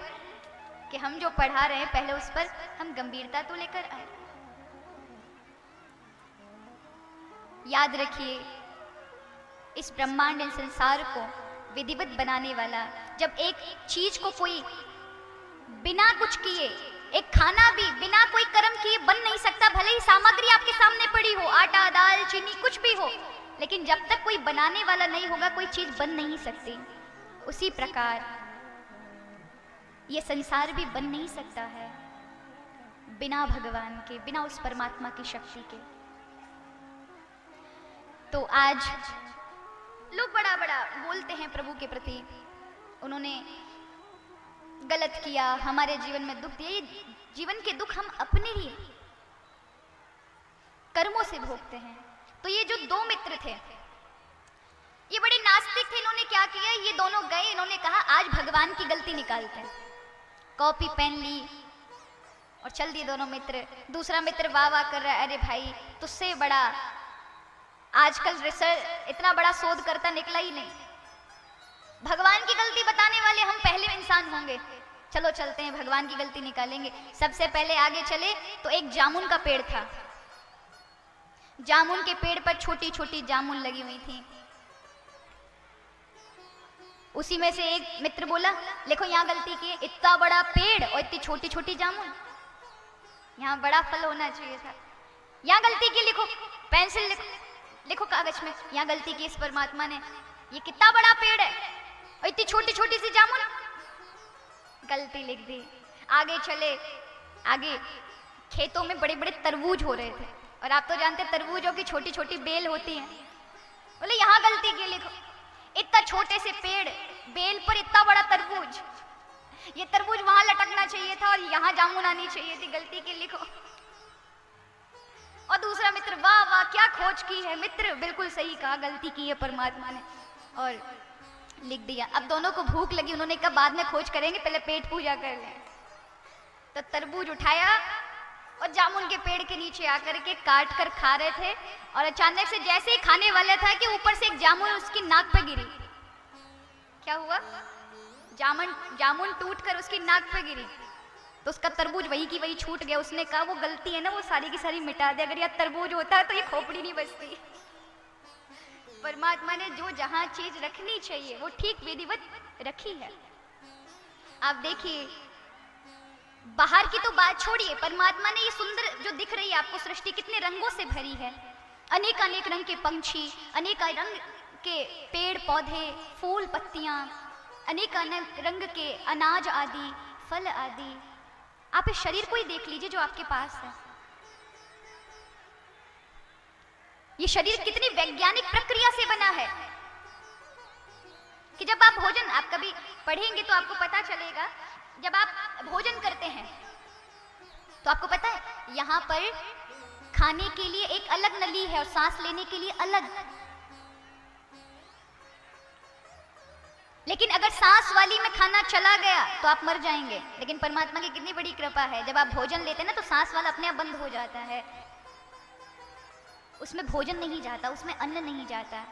कि हम जो पढ़ा रहे हैं पहले उस पर हम गंभीरता तो लेकर आए। याद रखिए, इस ब्रह्मांड इस संसार को विधिवत बनाने वाला, जब एक चीज को कोई बिना कुछ किए, एक खाना भी बिना कोई कर्म किए बन नहीं सकता, भले ही सामग्री आपके सामने पड़ी हो, आटा, दाल, चीनी, कुछ भी हो, लेकिन जब तक कोई बनाने वाला नहीं होगा कोई चीज बन नहीं सकती। उसी प्रकार ये संसार भी बन नहीं सकता है बिना भगवान के, बिना उस परमात्मा की शक्ति के। तो आज लोग बड़ा बड़ा बोलते हैं प्रभु के प्रति, उन्होंने गलत किया, हमारे जीवन में दुख दिया। ये जीवन के दुख हम अपने ही कर्मों से भोगते हैं। तो ये जो दो मित्र थे, ये बड़े नास्तिक थे। इन्होंने क्या किया, ये दोनों गए, इन्होंने कहा आज भगवान की गलती निकालते हैं। कॉपी पेन ली और चल दिए दोनों मित्र। दूसरा मित्र वाह वाह कर रहा है, अरे भाई तुझसे बड़ा आजकल रिसर्च इतना बड़ा शोध करता निकला ही नहीं, भगवान की गलती बताने वाले हम पहले इंसान होंगे, चलो चलते हैं भगवान की गलती निकालेंगे। सबसे पहले आगे चले तो एक जामुन का पेड़ था। जामुन के पेड़ पर छोटी छोटी जामुन लगी हुई थी। उसी में से एक मित्र बोला, देखो यहाँ गलती की, इतना बड़ा पेड़ और इतनी छोटी छोटी जामुन, यहाँ बड़ा फल होना चाहिए था। यहाँ गलती की, लिखो पेंसिल, लिखो कागज में, यहाँ गलती की इस परमात्मा ने, ये कितना बड़ा पेड़ है और इतनी छोटी छोटी सी जामुन, गलती लिख दी। आगे चले, आगे खेतों में बड़े बड़े तरबूज हो रहे थे, और आप तो जानते हैं तरबूजों की छोटी छोटी बेल होती है। बोले यहाँ गलती की, लिखो इतना छोटे से पेड़, बेल पर इतना बड़ा तरबूज, ये तरबूज वहां लटकना चाहिए था और यहाँ जामुन आनी चाहिए थी, गलती की, लिखो। और दूसरा मित्र, वाह वाह क्या खोज की है मित्र, बिल्कुल सही कहा, गलती की है परमात्मा ने, और लिख दिया। अब दोनों को भूख लगी, उन्होंने कहा बाद में खोज करेंगे, पहले पेट पूजा कर लें। तो तरबूज उठाया और जामुन के पेड़ के नीचे आकर के काट कर खा रहे थे, और अचानक से जैसे ही खाने वाला था कि ऊपर से एक जामुन उसकी नाक पे गिरी। क्या हुआ, जामुन टूट कर उसकी नाक पे गिरी, तो उसका तरबूज वही की वही छूट गया। उसने कहा वो गलती है ना, वो सारी की सारी मिटा दे, अगर यह तरबूज होता है तो ये खोपड़ी नहीं बचती। परमात्मा ने जो जहां चीज रखनी चाहिए वो ठीक विधिवत रखी है। आप देखिए, बाहर की तो बात छोड़िए, परमात्मा ने ये सुंदर जो दिख रही है आपको सृष्टि कितने रंगों से भरी है, अनेक अनेक रंग के पंछी, अनेक रंग के पेड़ पौधे, फूल पत्तियां, अनेक अनेक रंग के अनाज आदि, फल आदि। आप इस शरीर को ही देख लीजिए जो आपके पास है। ये शरीर कितनी वैज्ञानिक प्रक्रिया से बना है कि जब आप भोजन, आप कभी पढ़ेंगे तो आपको पता चलेगा, जब आप भोजन करते हैं तो आपको पता है यहां पर खाने के लिए एक अलग नली है और सांस लेने के लिए अलग। लेकिन अगर सांस वाली में खाना चला गया तो आप मर जाएंगे। लेकिन परमात्मा की कितनी बड़ी कृपा है, जब आप भोजन लेते हैं ना तो सांस वाला अपने आप बंद हो जाता है। उसमें भोजन नहीं जाता, उसमें अन्न नहीं जाता।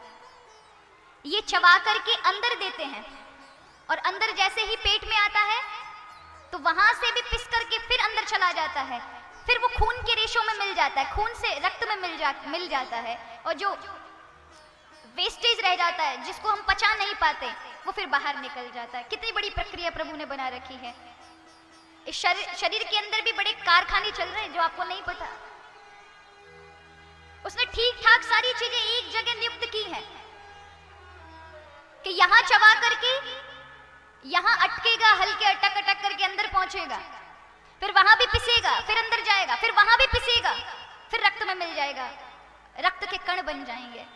ये चबा करके अंदर देते हैं और अंदर जैसे ही पेट में आता है तो वहां से भी पिस करके फिर अंदर चला जाता है, फिर वो खून के रेशों में मिल जाता है, खून से रक्त में मिल जाता है, और जो वेस्टेज रह जाता है जिसको हम पचा नहीं पाते वो फिर बाहर निकल जाता है। कितनी बड़ी प्रक्रिया प्रभु ने बना रखी है। इस शरीर के अंदर भी बड़े कारखाने चल रहे हैं जो आपको नहीं पता। उसने ठीक ठाक सारी चीजें एक जगह नियुक्त की हैं कि यहां चबा करके यहां अटकेगा, हल्के अटक अटक करके अंदर पहुंचेगा, फिर वहां भी पिसेगा, फिर अंदर जाएगा, फिर वहां भी पिसेगा, फिर रक्त में मिल जाएगा, रक्त के कण बन जाएंगे।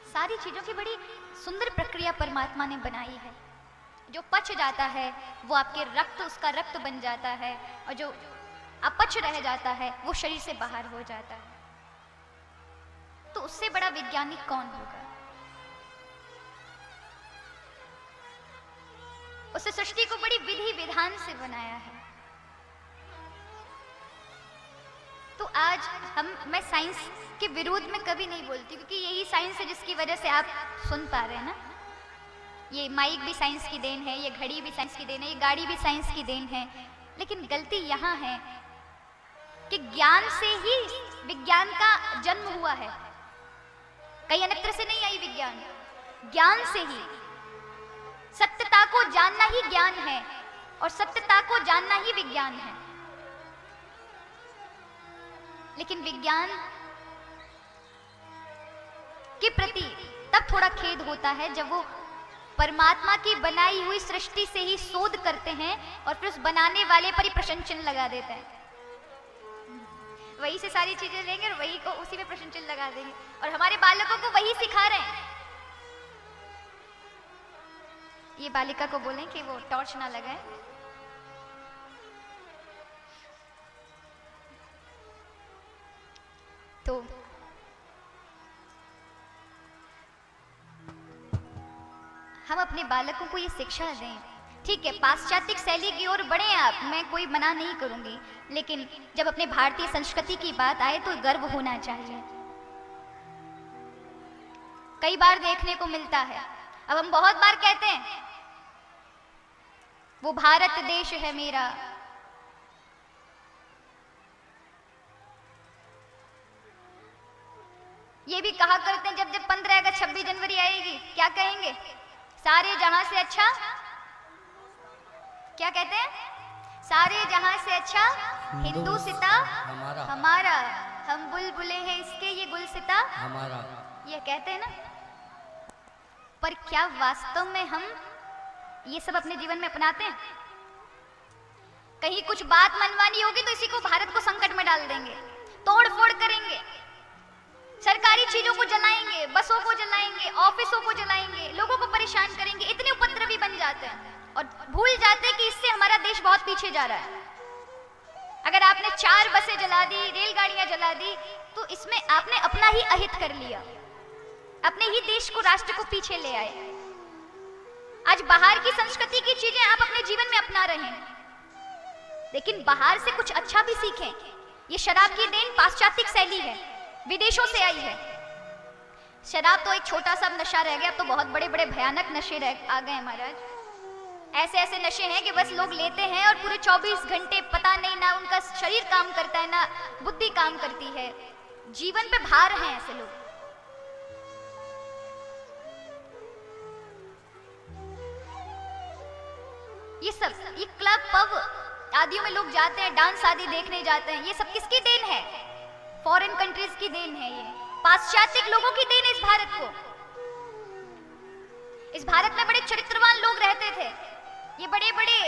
सारी चीजों की बड़ी सुंदर प्रक्रिया परमात्मा ने बनाई है। जो पच जाता है वो आपके रक्त, उसका रक्त बन जाता है, और जो अपच रह जाता है वो शरीर से बाहर हो जाता है। तो उससे बड़ा वैज्ञानिक कौन होगा? उसने सृष्टि को बड़ी विधि विधान से बनाया है। तो आज मैं साइंस के विरोध में कभी नहीं बोलती, क्योंकि यही साइंस है जिसकी वजह से आप सुन पा रहे हैं ना। ये माइक भी साइंस की देन है, ये घड़ी भी साइंस की देन है, ये गाड़ी भी साइंस की देन है। लेकिन गलती यहाँ है कि ज्ञान से ही विज्ञान का जन्म हुआ है, कहीं अन्यत्र से नहीं आई विज्ञान। ज्ञान से ही, सत्यता को जानना ही ज्ञान है और सत्यता को जानना ही विज्ञान है। लेकिन विज्ञान के प्रति तब थोड़ा खेद होता है जब वो परमात्मा की बनाई हुई सृष्टि से ही शोध करते हैं और फिर उस बनाने वाले पर ही प्रश्न चिन्ह लगा देते हैं। वही से सारी चीजें लेंगे और वही को उसी में प्रश्न चिन्ह लगा देंगे, और हमारे बालकों को वही सिखा रहे हैं। ये बालिका को बोलें कि वो टॉर्च ना लगाए। तो हम अपने बालकों को ये शिक्षा दें। ठीक है, पाश्चात्य शैली की ओर बढ़े आप, मैं कोई मना नहीं करूंगी, लेकिन जब अपने भारतीय संस्कृति की बात आए तो गर्व होना चाहिए। कई बार देखने को मिलता है, अब हम बहुत बार कहते हैं वो भारत देश है मेरा, ये भी कहा करते हैं जब 15 अगस्त 26 जनवरी आएगी, क्या कहेंगे? सारे जहां से अच्छा, क्या कहते हैं? सारे जहां से अच्छा हिंदुस्ता हमारा, हम बुलबुले हैं इसके, ये गुलसिता हमारा, ये कहते हैं ना। पर क्या वास्तव में हम ये सब अपने जीवन में अपनाते हैं? कहीं कुछ बात मनवानी होगी तो इसी को, भारत को संकट में डाल देंगे, तोड़ फोड़ करेंगे, सरकारी चीजों को जलाएंगे, बसों को जलाएंगे, ऑफिसों को जलाएंगे, लोगों को परेशान करेंगे। इतने उपद्रवी बन जाते हैं और भूल जाते हैं कि इससे हमारा देश बहुत पीछे जा रहा है। अगर आपने 4 बसें जला दी, रेलगाड़ियां जला दी, तो इसमें आपने अपना ही अहित कर लिया, अपने ही देश को, राष्ट्र को पीछे ले आए। आज बाहर की संस्कृति की चीजें आप अपने जीवन में अपना रहे हैं, लेकिन बाहर से कुछ अच्छा भी सीखें। ये शराब की देन पाश्चात्य शैली है, विदेशों से आई है। शराब तो एक छोटा सा नशा रह गया, अब तो बहुत बड़े बड़े भयानक नशे आ गए महाराज। ऐसे ऐसे नशे हैं कि बस लोग लेते हैं और पूरे 24 घंटे पता नहीं ना उनका शरीर काम करता है ना बुद्धि काम करती है, जीवन पे भार हैं ऐसे लोग। ये सब, ये क्लब पब आदियों में लोग जाते हैं, डांस आदि देखने जाते हैं, ये सब किसकी देन है? फॉरेन कंट्रीज की देन है, ये पाश्चात्य लोगों की देन है इस भारत को। इस भारत में बड़े चरित्रवान लोग रहते थे, ये बड़े बड़े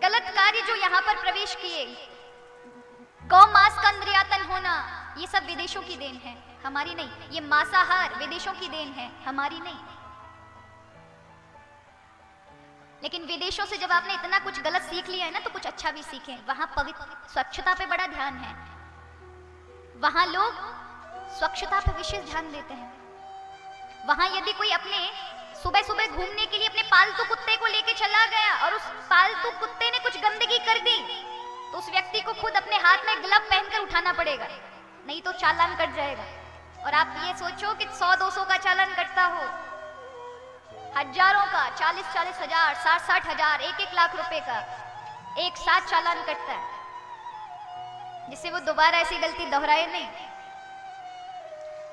गलत कार्य जो यहाँ पर प्रवेश किए, गौ मांस का निर्यातन होना, ये सब विदेशों की देन है, हमारी नहीं। ये मांसाहार विदेशों की देन है, हमारी नहीं। लेकिन विदेशों से जब आपने इतना कुछ गलत सीख लिया है ना, तो कुछ अच्छा भी सीखें। वहां पवित्र स्वच्छता पे बड़ा ध्यान है, वहां लोग स्वच्छता पे विशेष ध्यान देते हैं। वहां यदि कोई अपने सुबह सुबह घूमने के लिए अपने पालतू कुत्ते को लेके चला गया और उस पालतू कुत्ते ने कुछ गंदगी कर दी, तो उस व्यक्ति को खुद अपने हाथ में ग्लव पहनकर उठाना पड़ेगा, नहीं तो चालान कट जाएगा। और आप ये सोचो कि 100-200 का चालान कटता हो, हजारों का, 40-40 हजार, 60-60 हजार, 1-1 लाख रुपए का एक साथ चालान कटता है, जिससे वो दोबारा ऐसी गलती दोहराए नहीं।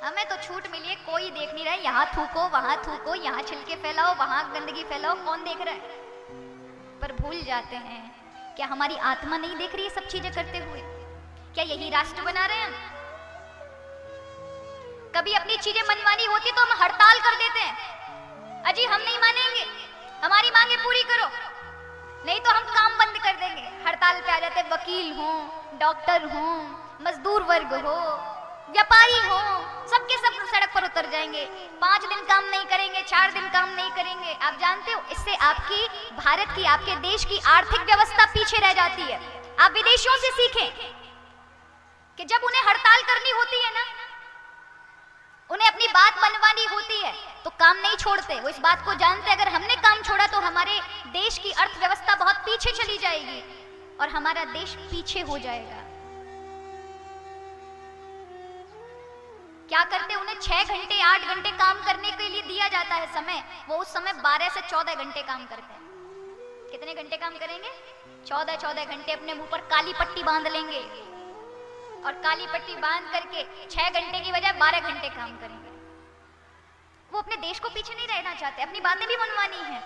हमें तो छूट मिली है, कोई देख नहीं रहा है, यहाँ थूको वहां थूको, यहाँ छिलके फैलाओ वहां गंदगी फैलाओ, कौन देख रहा है? पर भूल जाते हैं, क्या हमारी आत्मा नहीं देख रही है सब चीजें करते हुए? क्या यही राष्ट्र बना रहे हैं हम? कभी अपनी चीजें मनमानी होती तो हम हड़ताल कर देते हैं, अजी हम नहीं मानेंगे, हमारी मांगे पूरी करो, नहीं तो हम काम बंद कर देंगे। हड़ताल पे आ जाते, वकील हो, डॉक्टर हो, मजदूर वर्ग हो, व्यापारी हो, सबके सब सड़क पर उतर जाएंगे। 5 दिन काम नहीं करेंगे, 4 दिन काम नहीं करेंगे। आप जानते हो इससे आपकी भारत की, आपके देश की आर्थिक व्यवस्था पीछे रह जाती है। आप विदेशियों से सीखें कि जब उन्हें हड़ताल करनी होती है ना, उन्हें अपनी बात मनवानी होती है तो काम नहीं छोड़ते। वो इस बात को जानते हैं, अगर हमने काम छोड़ा तो हमारे देश की अर्थव्यवस्था बहुत पीछे चली जाएगी और हमारा देश पीछे हो जाएगा। क्या करते, उन्हें 6 घंटे 8 घंटे काम करने के लिए दिया जाता है समय, वो उस समय 12 से 14 घंटे काम करते हैं। कितने घंटे काम करेंगे? 14 घंटे अपने मुंह पर काली पट्टी बांध लेंगे और काली पट्टी बांध करके 6 घंटे की बजाय 12 घंटे काम करेंगे। वो अपने देश को पीछे नहीं रहना चाहते, अपनी बातें भी मनवानी है,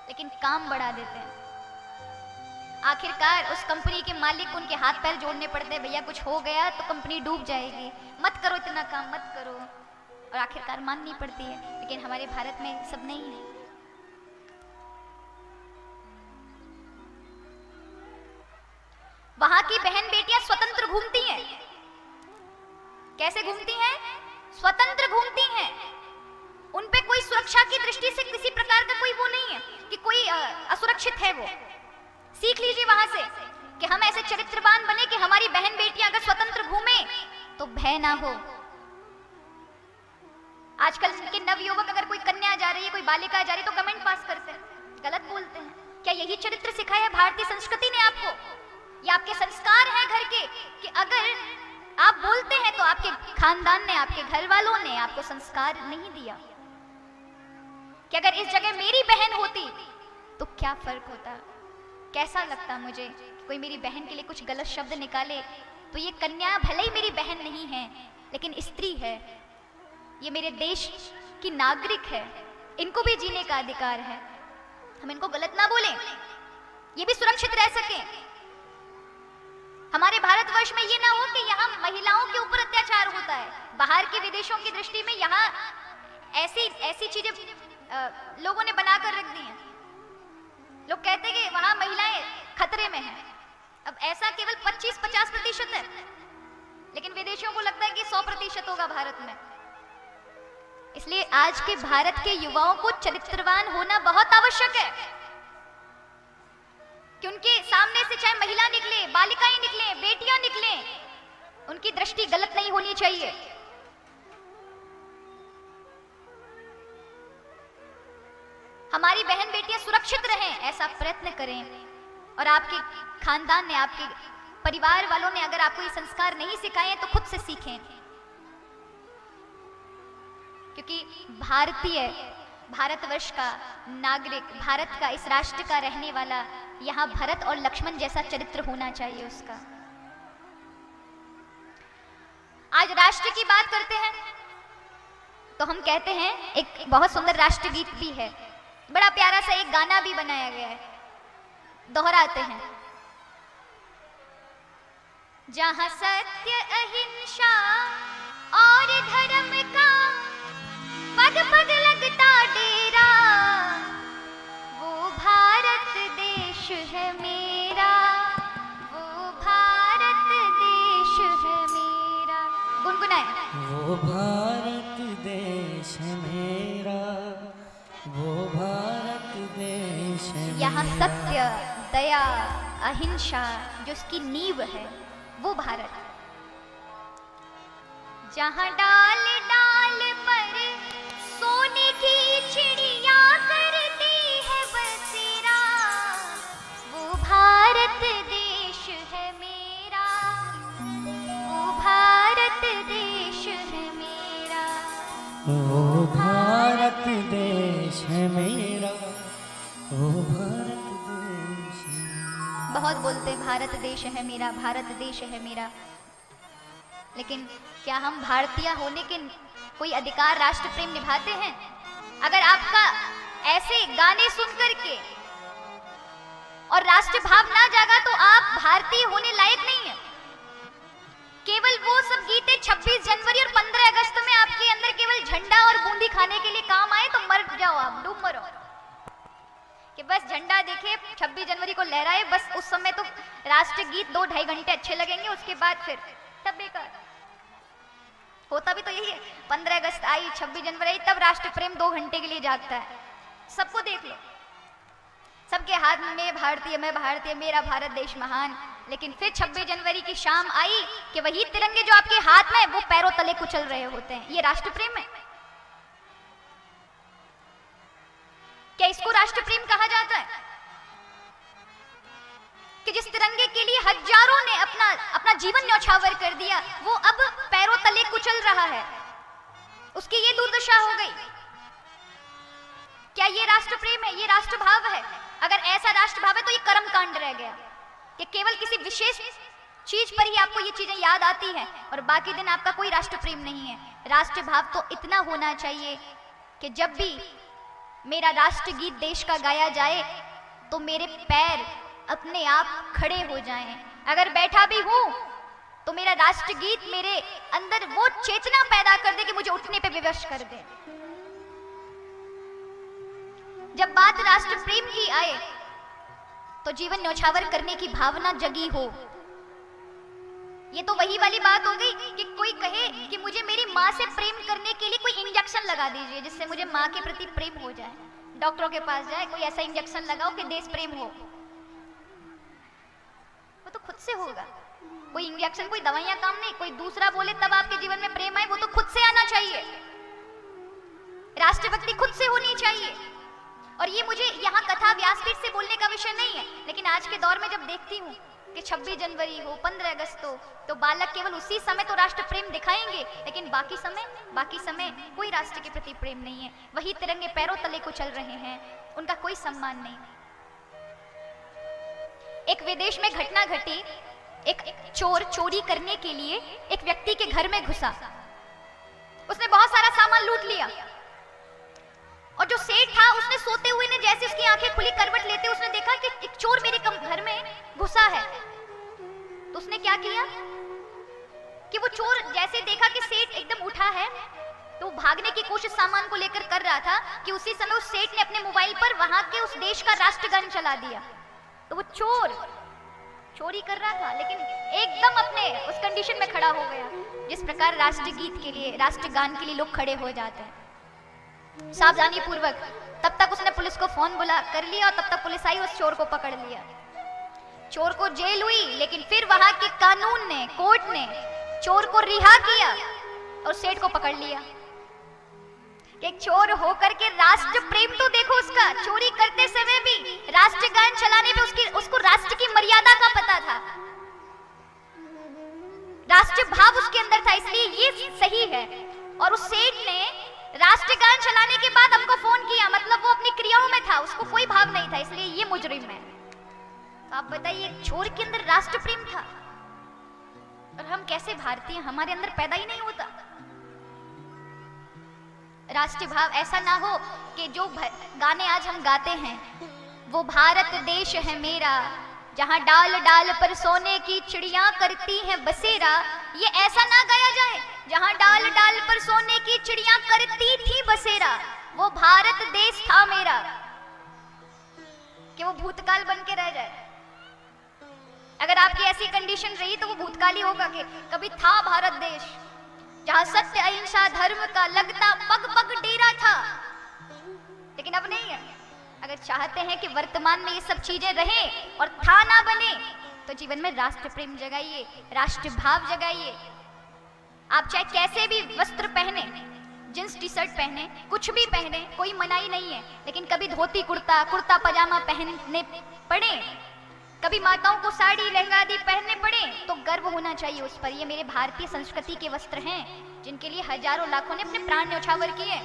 लेकिन काम बढ़ा देते हैं। आखिरकार उस कंपनी के मालिक को उनके हाथ पैर जोड़ने पड़ते हैं, भैया कुछ हो गया तो कंपनी डूब जाएगी, मत करो इतना काम, मत करो, और आखिरकार माननी पड़ती है। लेकिन हमारे भारत में सब नहीं है। वहां की बहन बेटियां स्वतंत्र घूमती हैं। कैसे घूमती हैं? स्वतंत्र घूमती हैं। उन पे कोई सुरक्षा की दृष्टि से किसी प्रकार का कोई वो नहीं है कि कोई असुरक्षित है। वो सीख लीजिए वहां से कि हम ऐसे चरित्रवान बने कि हमारी बहन बेटियां अगर स्वतंत्र घूमे तो भय ना हो। आजकल के नवयुवक अगर कोई कन्या जा रही है, कोई बालिका जा रही है तो कमेंट पास करते हैं, गलत बोलते हैं। क्या यही चरित्र सिखाया है भारतीय संस्कृति ने आपको? ये आपके संस्कार हैं घर के कि अगर आप बोलते हैं तो आपके खानदान ने, आपके घर वालों ने आपको संस्कार नहीं दिया कि अगर इस जगह मेरी बहन होती तो क्या फर्क होता, कैसा लगता मुझे। कोई मेरी बहन के लिए कुछ गलत शब्द निकाले तो ये कन्या भले ही मेरी बहन नहीं है लेकिन स्त्री है, ये मेरे देश की नागरिक है, इनको भी जीने का अधिकार है, हम इनको गलत ना बोलें, ये भी सुरक्षित रह सके। हमारे भारतवर्ष में ये ना हो कि यहाँ महिलाओं के ऊपर अत्याचार होता है। बाहर के विदेशों की दृष्टि में यहाँ ऐसी चीजें लोगों ने बनाकर रख दी हैं। लोग कहते हैं कि वहां महिलाएं खतरे में हैं। अब ऐसा केवल 25-50% है, लेकिन विदेशियों को लगता है कि 100% होगा भारत में। इसलिए आज के भारत के युवाओं को चरित्रवान होना बहुत आवश्यक है कि उनके सामने से चाहे महिला निकले, बालिकाएं निकले, बेटियां निकले, उनकी दृष्टि गलत नहीं होनी चाहिए। हमारी बहन बेटियां सुरक्षित रहें, ऐसा प्रयत्न करें। और आपके खानदान ने, आपके परिवार वालों ने अगर आपको ये संस्कार नहीं सिखाए तो खुद से सीखें, क्योंकि भारतीय, भारतवर्ष का नागरिक, भारत का, इस राष्ट्र का रहने वाला, यहाँ भरत और लक्ष्मण जैसा चरित्र होना चाहिए उसका। आज राष्ट्र की बात करते हैं तो हम कहते हैं, एक बहुत सुंदर राष्ट्रगीत भी है, बड़ा प्यारा सा एक गाना भी बनाया गया है, दोहराते हैं। जहां सत्य अहिंसा और धर्म का पग पग लगता डेरा, वो भारत देश है मेरा, वो भारत देश है मेरा। गुनगुनाए। वो भारत देश है मेरा, वो भारत देश है यहाँ सत्य, दया, अहिंसा जो उसकी नींव है, वो भारत। जहाँ डाल डाल पर सोने की चिड़िया करती है बसेरा, वो भारत देश है मेरा। ओ भारत देश है मेरा, ओ भारत देश है मेरा। बहुत बोलते भारत देश है मेरा, भारत देश है मेरा, लेकिन क्या हम भारतीय होने के कोई अधिकार, राष्ट्र प्रेम निभाते हैं? अगर आपका ऐसे गाने सुन करके और राष्ट्र भाव ना जागा तो आप भारतीय होने लायक नहीं है। केवल वो सब गीते 26 जनवरी और 15 अगस्त में आपके अंदर केवल झंडा और बूंदी खाने के लिए काम आए तो मर जाओ, आप डूब मरो। कि बस झंडा देखे, 26 जनवरी को लहराए, बस उस समय तो राष्ट्र गीत 2-2.5 घंटे अच्छे लगेंगे, उसके बाद फिर तब बेकार। होता भी तो यही है, 15 अगस्त आई, 26 जनवरी आई, तब राष्ट्र प्रेम 2 घंटे के लिए जागता है। सबको देख लो, सबके हाथ में भारतीय, मैं भारतीय, मेरा भारत देश महान, लेकिन फिर 26 जनवरी की शाम आई कि वही तिरंगे जो आपके हाथ में वो पैरों तले कुचल रहे होते हैं। ये राष्ट्र प्रेम है? क्या इसको राष्ट्र प्रेम कहा जाता है? कि जिस तिरंगे के लिए हजारों ने अपना जीवन न्यौछावर कर दिया, वो अब पैरों तले कुचल रहा है, उसकी ये दुर्दशा हो गई। क्या ये राष्ट्र प्रेम है? ये राष्ट्र भाव है? अगर ऐसा राष्ट्र भाव है तो ये कर्म कांड रह गया कि केवल किसी विशेष चीज पर ही आपको ये चीजें याद आती हैं और बाकी दिन आपका कोई राष्ट्र प्रेम नहीं है। राष्ट्र भाव तो इतना होना चाहिए कि जब भी मेरा राष्ट्र गीत देश का गाया जाए तो मेरे पैर अपने आप खड़े हो जाएं। अगर बैठा भी हूं तो मेरा राष्ट्र गीत मेरे अंदर वो चेतना पैदा कर दे कि मुझे उठने पे विवश कर दे। जब बात राष्ट्र प्रेम की आए तो जीवन न्यौछावर करने की भावना जगी हो। ये तो वही वाली बात हो गई कि कोई कहे कि मुझे मेरी माँ से प्रेम करने के लिए कोई इंजेक्शन लगा दीजिए जिससे मुझे माँ के प्रति प्रेम हो जाए। डॉक्टरों के पास जाए, कोई ऐसा इंजेक्शन लगाओ कि देश प्रेम हो। वो तो खुद से होगा। कोई इंजेक्शन, कोई दवाइयां काम नहीं, कोई दूसरा बोले तब आपके जीवन में प्रेम आए, वो तो खुद से आना चाहिए। राष्ट्रभक्ति खुद से होनी चाहिए। और ये मुझे यहाँ कथा व्यासपीठ से बोलने का विषय नहीं है, लेकिन आज के दौर में जब देखती हूँ कि 26 जनवरी हो, 15 अगस्त हो, तो बालक केवल उसी समय तो राष्ट्र प्रेम दिखाएंगे, लेकिन बाकी समय कोई राष्ट्र के प्रति प्रेम नहीं है। वही तिरंगे पैरों तले को चल रहे हैं, उनका कोई सम्मान नहीं। एक विदेश में घटना घटी। एक चोर चोरी करने के लिए एक व्यक्ति के घर में घुसा। उसने बहुत सारा सामान लूट लिया और जो सेठ था उसने सोते हुए ने जैसे उसकी आंखें खुली करवट लेते उसने देखा कि एक चोर मेरे घर में घुसा है। तो उसने क्या किया कि वो चोर जैसे देखा कि सेठ एकदम उठा है तो भागने की कोशिश सामान को लेकर कर रहा था कि उसी समय उस सेठ ने अपने मोबाइल पर वहां के उस देश का राष्ट्रगान चला दिया। तो वो चोर चोरी कर रहा था लेकिन एकदम अपने उस कंडीशन में खड़ा हो गया जिस प्रकार राष्ट्रगीत के लिए, राष्ट्रगान के लिए लोग खड़े हो जाते हैं सावधानी पूर्वक। तब तक उसने पुलिस को फोन बुला कर लिया और तब तक पुलिस आई, उस चोर को पकड़ लिया। चोर को जेल हुई, लेकिन फिर वहां के कानून ने, कोर्ट ने चोर को रिहा किया और सेठ को पकड़ लिया। एक चोर होकर के राष्ट्र प्रेम तो देखो उसका, चोरी करते समय भी राष्ट्रगान चलाने पे उसको राष्ट्र की मर्यादा का पता था, राष्ट्र भाव उसके अंदर था, इसलिए ये सही है। और उस सेठ ने राष्ट्रगान चलाने के बाद हमको फोन किया, मतलब वो अपनी क्रियाओं में था, उसको कोई भाव नहीं था, इसलिए ये मुजरिम है। तो आप बताइए, चोर के अंदर राष्ट्र प्रेम था और हम कैसे भारतीय, हमारे अंदर पैदा ही नहीं होता राष्ट्रीय भाव। ऐसा ना हो कि जो गाने आज हम गाते हैं वो भारत देश है मेरा, जहां डाल डाल पर सोने की चिड़िया करती हैं बसेरा, ये ऐसा ना गाया जाए जहां डाल डाल पर सोने की चिड़िया करती थी बसेरा, वो भारत देश था मेरा, कि वो भूतकाल बन के रह जाए। अगर आपकी ऐसी कंडीशन रही तो वो भूतकाल ही होगा कि कभी था भारत देश जहां सत्य अहिंसा धर्म का लगता पग पग डेरा था, लेकिन अब नहीं है। अगर चाहते हैं कि वर्तमान में ये सब चीजें रहें और था ना बने तो जीवन में राष्ट्र प्रेम जगाइए, राष्ट्र भाव जगाइए। आप चाहे कैसे भी वस्त्र पहने, जींस टी शर्ट पहने, कुछ भी पहने, कोई मनाही नहीं है, लेकिन कभी धोती कुर्ता, कुर्ता पजामा पहनने पड़े कभी माताओं को साड़ी लहंगा आदि पहनने पड़े तो गर्व होना चाहिए उस पर, ये मेरे भारतीय संस्कृति के वस्त्र हैं जिनके लिए हजारों लाखों ने अपने प्राण न्यौछावर किए।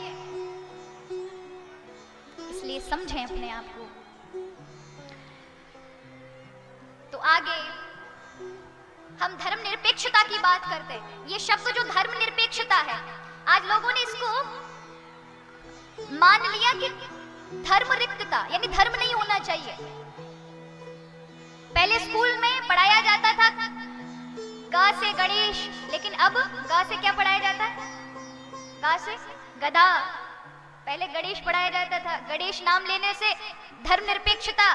इसलिए समझें अपने आप को। तो आगे हम धर्मनिरपेक्षता की बात करते हैं। ये शब्द जो धर्मनिरपेक्षता है, आज लोगों ने इसको मान लिया कि धर्म रिक्तता, यानी धर्म नहीं होना चाहिए। पहले स्कूल में पढ़ाया जाता था गा से गणेश, लेकिन अब गा से क्या पढ़ाया जाता है? गा से गधा। पहले गणेश पढ़ाया जाता था, गणेश नाम लेने से धर्मनिरपेक्षता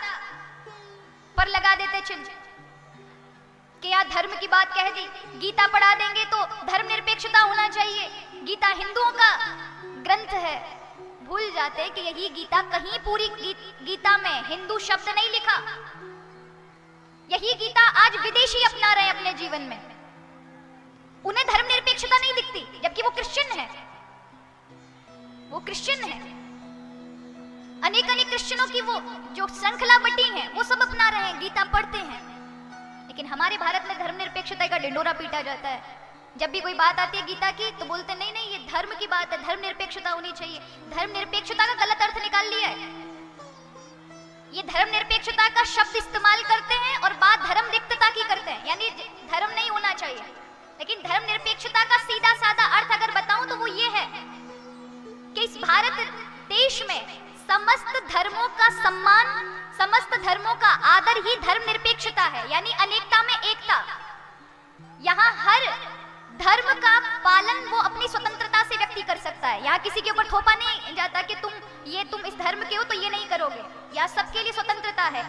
पर लगा देते चिन्ह कि यार धर्म की बात कह दी। गीता पढ़ा देंगे तो धर्मनिरपेक्षता होना चाहिए, गीता हिंदुओं का ग्रंथ है। भूल जाते कि यही गीता, कहीं पूरी गीता में हिंदू शब्द नहीं लिखा। यही गीता आज विदेशी अपना रहे अपने जीवन में। उन्हें धर्मनिरपेक्षता नहीं दिखती, जबकि वो क्रिश्चियन है। वो क्रिश्चियन है। अनेक अनेक क्रिश्चियनों की वो जो श्रृंखला बटी है वो सब अपना रहे हैं, गीता पढ़ते हैं। लेकिन हमारे भारत में धर्मनिरपेक्षता का ढिंढोरा पीटा जाता है। जब भी कोई बात आती है गीता की तो बोलते नहीं नहीं, ये धर्म की बात है, धर्मनिरपेक्षता होनी चाहिए। धर्मनिरपेक्षता का गलत अर्थ निकाल लिया है। ये धर्मनिरपेक्षता का शब्द इस्तेमाल करते हैं और बात धर्म रिक्तता की करते हैं, यानी धर्म नहीं होना चाहिए। लेकिन धर्मनिरपेक्षता का सीधा साधा अर्थ अगर बताऊं तो वो ये है कि इस भारत देश में समस्त धर्मों का सम्मान, समस्त धर्मों का आदर ही धर्मनिरपेक्षता है, यानी अनेकता में एकता। यहाँ हर धर्म का पालन वो अपनी स्वतंत्रता से व्यक्ति कर सकता है। यहाँ किसी के ऊपर थोपा नहीं जाता कि तुम इस धर्म के हो तो ये नहीं करोगे। यहाँ सबके लिए स्वतंत्रता है,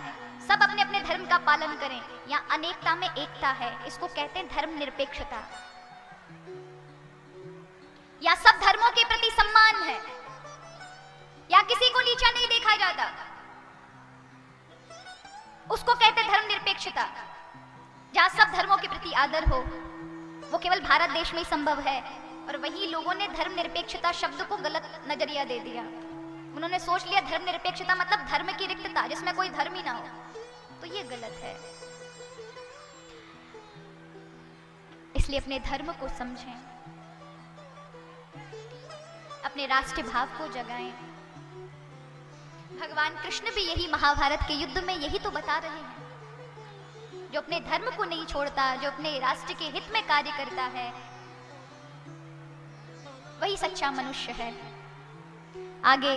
सब अपने अपने धर्म का पालन करें। यहाँ अनेकता में एकता है, इसको कहते हैं धर्मनिरपेक्षता। यहाँ सब धर्मों के प्रति सम्मान है, यहाँ किसी को नीचा नहीं देखा जाता, उसको कहते हैं धर्मनिरपेक्षता। जहां सब धर्मों के प्रति आदर हो, वो केवल भारत देश में ही संभव है। और वही लोगों ने धर्मनिरपेक्षता शब्द को गलत नजरिया दे दिया। उन्होंने सोच लिया धर्मनिरपेक्षता मतलब धर्म की रिक्तता, जिसमें कोई धर्म ही ना हो। तो ये गलत है। इसलिए अपने धर्म को समझें, अपने राष्ट्रीय भाव को जगाएं। भगवान कृष्ण भी यही महाभारत के युद्ध में यही तो बता रहे हैं। जो अपने धर्म को नहीं छोड़ता, जो अपने राष्ट्र के हित में कार्य करता है, वही सच्चा मनुष्य है। आगे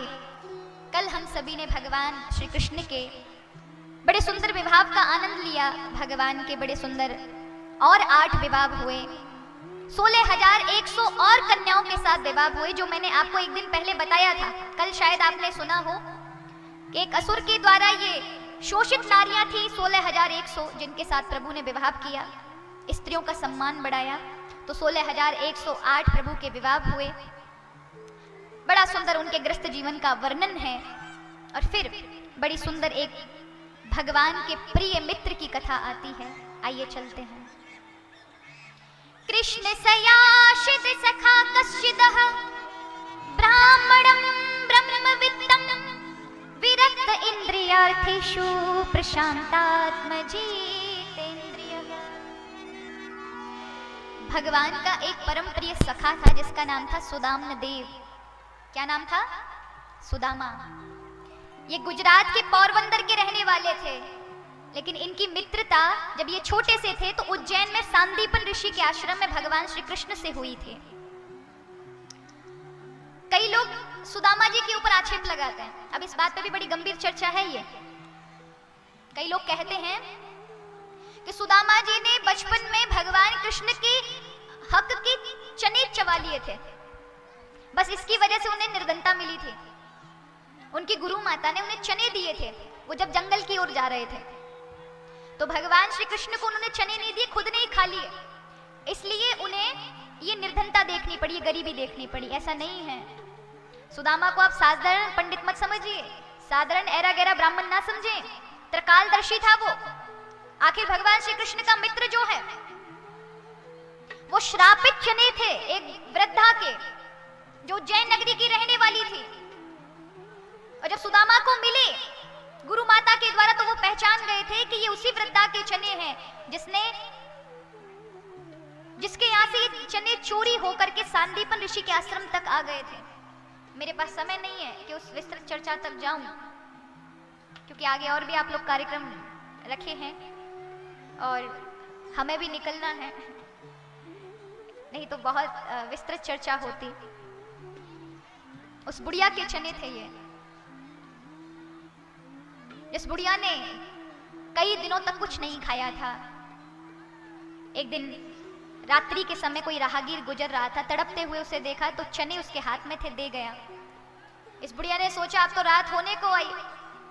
कल हम सभी ने भगवान श्री कृष्ण के बड़े सुंदर विवाह का आनंद लिया। भगवान के बड़े सुंदर और 8 विवाह हुए, 16,100 और कन्याओं के साथ विवाह हुए, जो मैंने आपको एक दिन पहले बताया था। कल शायद आपने सुना हो कि एक असुर के द्वारा ये शोषित नारियां थी 16,100, जिनके साथ प्रभु ने विवाह किया, स्त्रियों का सम्मान बढ़ाया। तो 16,108 प्रभु के विवाह हुए। बड़ा सुंदर उनके ग्रस्त जीवन का वर्णन है। और फिर बड़ी सुंदर एक भगवान के प्रिय मित्र की कथा आती है। आइए चलते हैं। कृष्ण सयाशिद सखा कश्चिदः ब्राह्मणं ब्रह्मवित्तं विरक्त इंद्रियार्थेषु प्रशांतात्म जितेन्द्रियः। भगवान का एक परम प्रिय सखा था जिसका नाम था सुदाम्न देव। क्या नाम था? सुदामा। ये गुजरात के पोरबंदर के रहने वाले थे, लेकिन इनकी मित्रता जब ये छोटे से थे तो उज्जैन में सांदीपन ऋषि के आश्रम में भगवान श्री कृष्ण से हुई थी। कई लोग सुदामा जी के ऊपर आक्षेप लगाते हैं। अब इस बात पे भी बड़ी गंभीर चर्चा है। ये कई लोग कहते हैं कि सुदामा जी ने बचपन में भगवान कृष्ण के हक की चने चबा लिए थे, बस इसकी वजह से उन्हें निर्धनता मिली थी। उनकी गुरु माता ने उन्हें चने दिए थे, वो जब जंगल की ओर जा रहे थे तो भगवान श्री कृष्ण को उन्होंने चने नहीं दिए, खुद ने ही खा लिए। इसलिए उन्हें ये निर्धनता देखनी पड़ी, ये गरीबी देखनी पड़ी। ऐसा नहीं है। सुदामा को आप साधारण पंडित मत समझिए, साधारण ऐरा गैरा ब्राह्मण ना समझे, त्रिकालदर्शी था वो। आखिर भगवान श्री कृष्ण का मित्र जो है वो श्रापित चने थे एक वृद्धा के, जो उज्जैन नगरी की रहने वाली थी। और जब सुदामा को मिले गुरु माता के द्वारा तो वो पहचान गए थे कि ये उसी वृद्धा के चने हैं जिसके यहाँ से ये चने चोरी होकर के सांदीपन ऋषि के आश्रम तक आ गए थे। मेरे पास समय नहीं है कि उस विस्तृत चर्चा तक जाऊं, क्योंकि आगे और भी आप लोग कार्यक्रम रखे हैं और हमें भी निकलना है, नहीं तो बहुत विस्तृत चर्चा होती। उस बुढ़िया के चने थे ये। इस बुढ़िया ने कई दिनों तक कुछ नहीं खाया था। एक दिन रात्रि के समय कोई राहगीर गुजर रहा था, तड़पते हुए उसे देखा तो चने उसके हाथ में थे, दे गया। इस बुढ़िया ने सोचा अब तो रात होने को आई,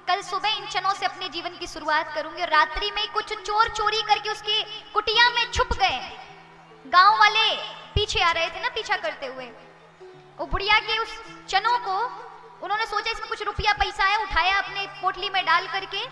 कल सुबह इन चनों से अपने जीवन की शुरुआत करूंगी। और रात्रि में कुछ चोर चोरी करके उसकी कुटिया में छुप गए। गांव वाले पीछे आ रहे थे ना, पीछा करते हुए। वो बुढ़िया के उस चनों को उन्होंने सोचा इसमें कुछ रुपया पैसा है, उठाया अपने पोटली में डाल करके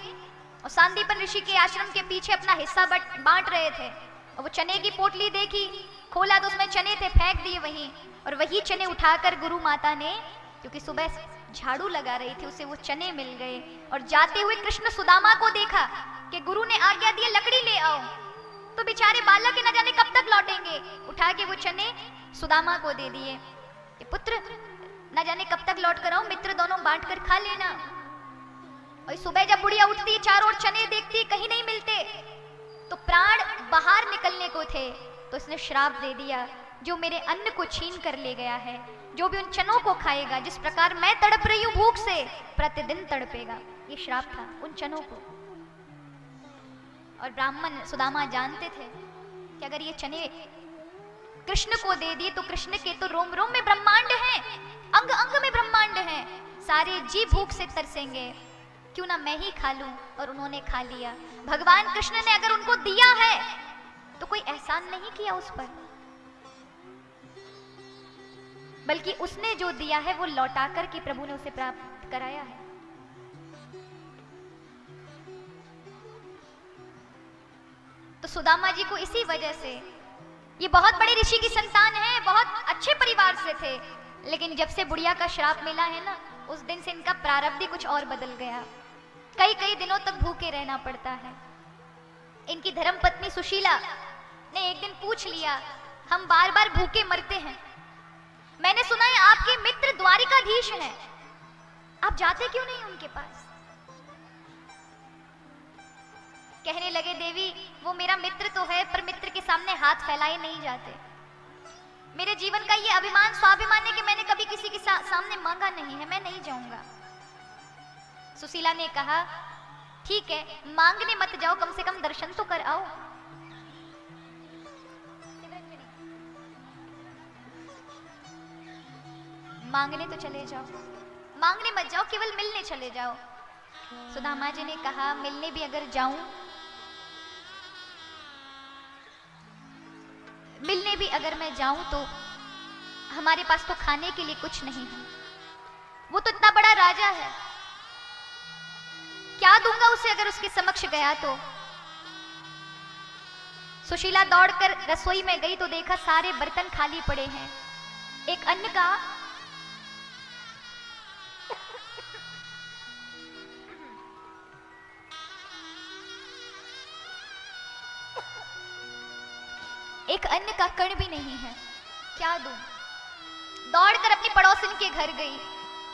और सांदीपन ऋषि के आश्रम के पीछे अपना हिस्सा बांट रहे थे। और वो चने की पोटली देखी, खोला तो उसमें चने थे, फेंक दिए वहीं। और वही चने उठाकर गुरु माता ने, क्योंकि सुबह झाड़ू लगा रही थी, उसे वो चने मिल गए। और जाते हुए कृष्ण सुदामा को देखा कि गुरु ने आज्ञा दी लकड़ी ले आओ, तो बेचारे बालक के न जाने कब तक लौटेंगे। उठा के वो चने सुदामा को दे दिए कि पुत्र न जाने कब तक लौट कर आओ, मित्र दोनों बांट कर खा लेना। और सुबह जब बुढ़िया उठती, चारों ओर चने देखती, कहीं नहीं मिलते, तो प्राण बाहर निकलने को थे, तो इसने श्राप दे दिया, जो मेरे अन्न को छीन कर ले गया है, जो भी उन चनों को खाएगा, जिस प्रकार मैं तड़प रही हूं भूख से, प्रतिदिन तड़पेगा। ये श्राप था उन चनों को। और ब्राह्मण सुदामा जानते थे कि अगर ये चने कृष्ण को दे दिए तो कृष्ण के तो रोम रोम में ब्रह्मांड है, अंग अंग में ब्रह्मांड है, सारे जीव भूख से तरसेंगे, क्यों ना मैं ही खा लूं। और उन्होंने खा लिया। भगवान कृष्ण ने अगर उनको दिया है तो कोई एहसान नहीं किया उस पर, बल्कि उसने जो दिया है वो लौटा कर के प्रभु ने उसे प्राप्त कराया है। तो सुदामा जी को इसी वजह से, ये बहुत बड़े ऋषि की संतान है, बहुत अच्छे परिवार से थे, लेकिन जब से बुढ़िया का श्राप मिला है ना, उस दिन से इनका प्रारब्ध ही कुछ और बदल गया। कई कई दिनों तक भूखे रहना पड़ता है। इनकी धर्मपत्नी सुशीला ने एक दिन पूछ लिया, हम बार बार भूखे मरते हैं, मैंने सुना है आपके मित्र द्वारिकाधीश हैं, आप जाते क्यों नहीं उनके पास? कहने लगे, देवी वो मेरा मित्र तो है, पर मित्र के सामने हाथ फैलाए नहीं जाते। मेरे जीवन का ये अभिमान स्वाभिमान है कि मैंने कभी किसी के सामने मांगा नहीं है, मैं नहीं जाऊंगा। सुशीला ने कहा, ठीक है, मांगने मत जाओ, कम से कम दर्शन तो कर आओ। मांगने तो चले जाओ, मांगने मत जाओ, केवल मिलने चले जाओ। सुदामा जी ने कहा, मिलने भी अगर जाऊं, मिलने भी अगर मैं जाऊं तो हमारे पास तो खाने के लिए कुछ नहीं है। वो तो इतना बड़ा राजा है, क्या दूंगा उसे अगर उसके समक्ष गया तो? सुशीला दौड़कर रसोई में गई तो देखा सारे बर्तन खाली पड़े हैं। एक अन्न का कण भी नहीं है, क्या दूं? दौड़कर अपनी पड़ोसिन के घर गई,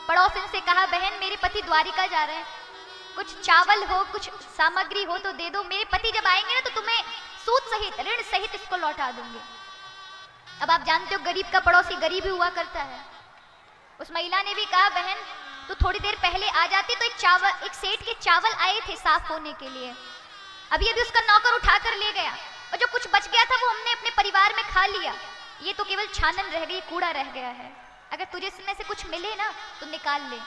पड़ोसिन से कहा, बहन मेरे पति द्वारिका जा रहे हैं, कुछ चावल हो, कुछ सामग्री हो तो दे दो, मेरे पति जब आएंगे ना तो तुम्हें सूद सहित, ऋण सहित इसको लौटा दूंगी। अब आप जानते हो गरीब का पड़ोसी गरीब ही हुआ करता है। उस महिला ने भी कहा, बहन तो थोड़ी देर पहले आ जाती तो एक सेठ के चावल आए थे साफ होने के लिए, अभी अभी उसका नौकर उठाकर ले गया, और जो कुछ बच गया था वो हमने अपने परिवार में खा लिया, ये तो केवल छानन रह गई, कूड़ा रह गया है, अगर तुझे इसमें से कुछ मिले ना तो निकाल ले।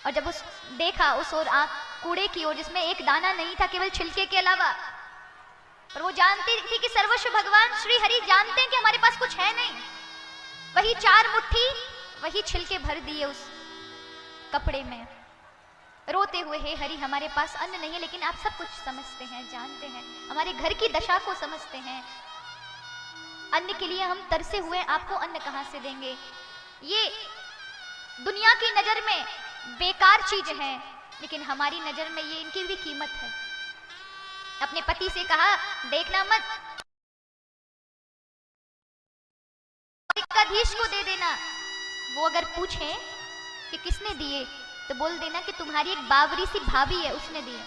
और जब उस देखा उस ओर आंख कूड़े की ओर, जिसमें एक दाना नहीं था केवल छिलके के अलावा, पर वो जानती थी कि सर्वस्व भगवान श्री हरि जानते हैं कि हमारे पास कुछ है नहीं। वही 4 मुट्ठी वही छिलके भर दिए उस कपड़े में, रोते हुए, हे हरि हमारे पास अन्न नहीं है, लेकिन आप सब कुछ समझते हैं, जानते हैं, हमारे घर की दशा को समझते हैं, अन्न के लिए हम तरसे हुए, आपको अन्न कहां से देंगे? ये दुनिया की नजर में बेकार चीज हैं, लेकिन हमारी नजर में ये इनकी भी कीमत है। अपने पति से कहा, देखना मत, द्वारिकाधीश को दे देना। वो अगर पूछे कि किसने दिए तो बोल देना कि तुम्हारी एक बावरी सी भाभी है, उसने दिए।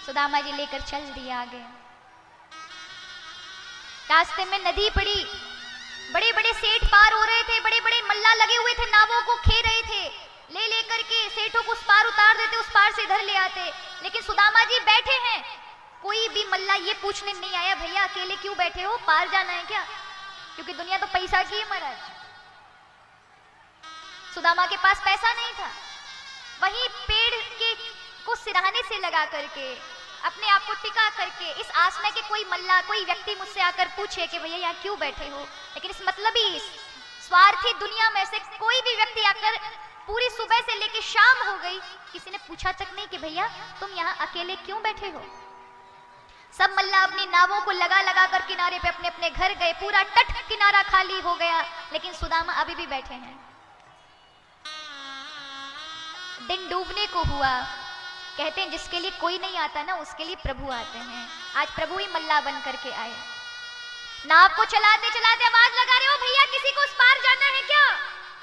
सुदामा जी लेकर चल दिए आगे। रास्ते में नदी पड़ी, बड़े बड़े सेठ पार हो रहे थे, बड़े बड़े मल्ला लगे हुए थे, नावों को खे रहे थे। ले लेकर के सेठों को उस पार उतार देते, उस पार से इधर ले आते। लेकिन सुदामा जी बैठे हैं, कोई भी मल्ला ये पूछने नहीं आया, भैया अकेले क्यों बैठे हो, पार जाना है क्या? क्योंकि दुनिया तो पैसा की है महाराज। सुदामा के पास पैसा नहीं था। वहीं पेड़ के को सिरहाने से लगा करके, अपने आप को टिका करके, इस आस में कि कोई मल्ला, कोई व्यक्ति मुझसे आकर पूछे कि भैया यहाँ क्यों बैठे हो। लेकिन इस मतलबी स्वार्थी दुनिया में से कोई भी व्यक्ति आकर, पूरी सुबह से लेकर शाम हो गई, किसी ने पूछा तक नहीं कि भैया तुम यहाँ अकेले क्यों बैठे हो। सब मल्ला अपनी नावों को लगा लगा कर किनारे पे अपने अपने घर गए। पूरा तट किनारा खाली हो गया, लेकिन सुदामा अभी भी बैठे हैं। दिन डूबने को हुआ। कहते हैं जिसके लिए कोई नहीं आता ना, उसके लिए प्रभु आते हैं। आज प्रभु ही मल्ला बन करके आए। नाव को चलाते चलाते आवाज लगा रहे हो, भैया किसी को उस पार जाना है क्या?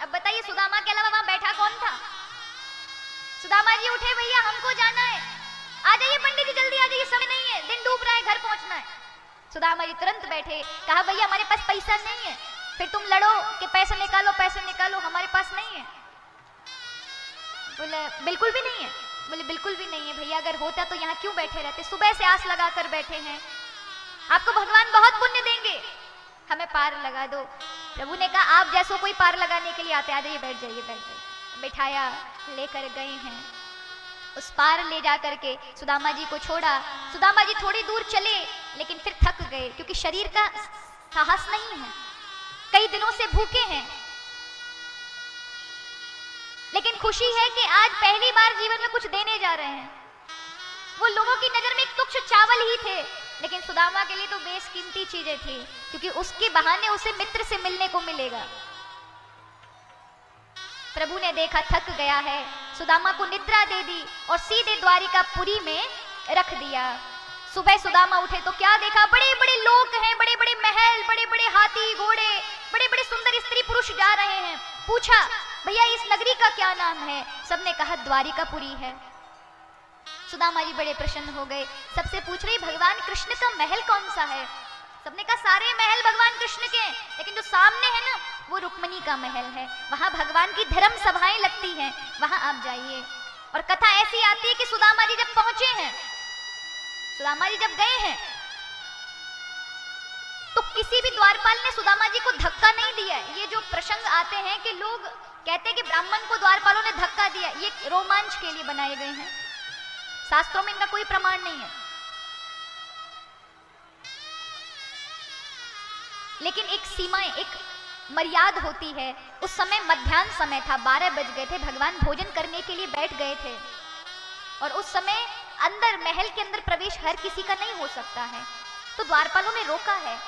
अब बताइए सुदामा के अलावा वहां बैठा कौन था? सुदामा जी उठे, भैया हमको जाना है, आ जाइए पंडित जी, जल्दी आ जाइए, समय नहीं है, दिन डूब रहा है, घर पहुंचना है। सुदामा जी तुरंत बैठे, कहा भैया हमारे पास पैसा नहीं है। फिर तुम लड़ो कि पैसे निकालो पैसे निकालो, हमारे पास नहीं है। बोले बिल्कुल भी नहीं है। बोले बिल्कुल भी नहीं है भैया, अगर होता तो यहाँ क्यों बैठे रहते, सुबह से आस लगा कर बैठे हैं, आपको भगवान बहुत पुण्य देंगे, हमें पार लगा दो। प्रभु ने कहा आप जैसो कोई पार लगाने के लिए आते, आ जाइए, बैठ जाइए बैठ जाइए। बिठाया, लेकर गए हैं। उस पार ले जा करके सुदामा जी को छोड़ा। सुदामा जी थोड़ी दूर चले, लेकिन फिर थक गए, क्योंकि शरीर का साहस नहीं है, कई दिनों से भूखे हैं। लेकिन खुशी है कि आज पहली बार जीवन में कुछ देने जा रहे हैं। वो लोगों की नजर में एक तुच्छ चावल ही थे, लेकिन सुदामा के लिए तो बेशकीमती चीजें थी, क्योंकि उसके बहाने उसे मित्र से मिलने को मिलेगा। प्रभु ने देखा थक गया है, सुदामा को निद्रा दे दी और सीधे द्वारिकापुरी में रख दिया। सुबह सुदामा उठे तो क्या देखा, बड़े बड़े लोग हैं, बड़े बड़े महल, बड़े बड़े हाथी घोड़े, बड़े बड़े सुंदर स्त्री पुरुष जा रहे हैं। पूछा भैया इस नगरी का क्या नाम है? सबने कहा द्वारिकापुरी है। सुदामा जी बड़े प्रसन्न हो गए। सबसे पूछ रही भगवान कृष्ण का महल कौन सा है? सबने कहा सारे महल भगवान कृष्ण के, लेकिन जो सामने है ना वो रुक्मिणी का महल है, वहां भगवान की धर्म सभाएं लगती हैं, वहां आप जाइए। और कथा ऐसी आती है कि सुदामा जी जब पहुंचे हैं, सुदामा जी जब गए हैं, तो किसी भी द्वारपाल ने सुदामा जी को धक्का नहीं दिया। ये जो प्रसंग आते हैं कि लोग कहते हैं कि ब्राह्मण को द्वारपालों ने धक्का दिया, ये रोमांच के लिए बनाए गए हैं, शास्त्रों में इनका कोई प्रमाण नहीं है। लेकिन एक सीमाएं, एक मर्यादा होती है। उस समय मध्याह्न समय था, 12 बज गए थे, भगवान भोजन करने के लिए बैठ गए थे। और उस समय अंदर महल के अंदर प्रवेश हर किसी का नहीं हो सकता है, तो द्वारपालों ने रोका है।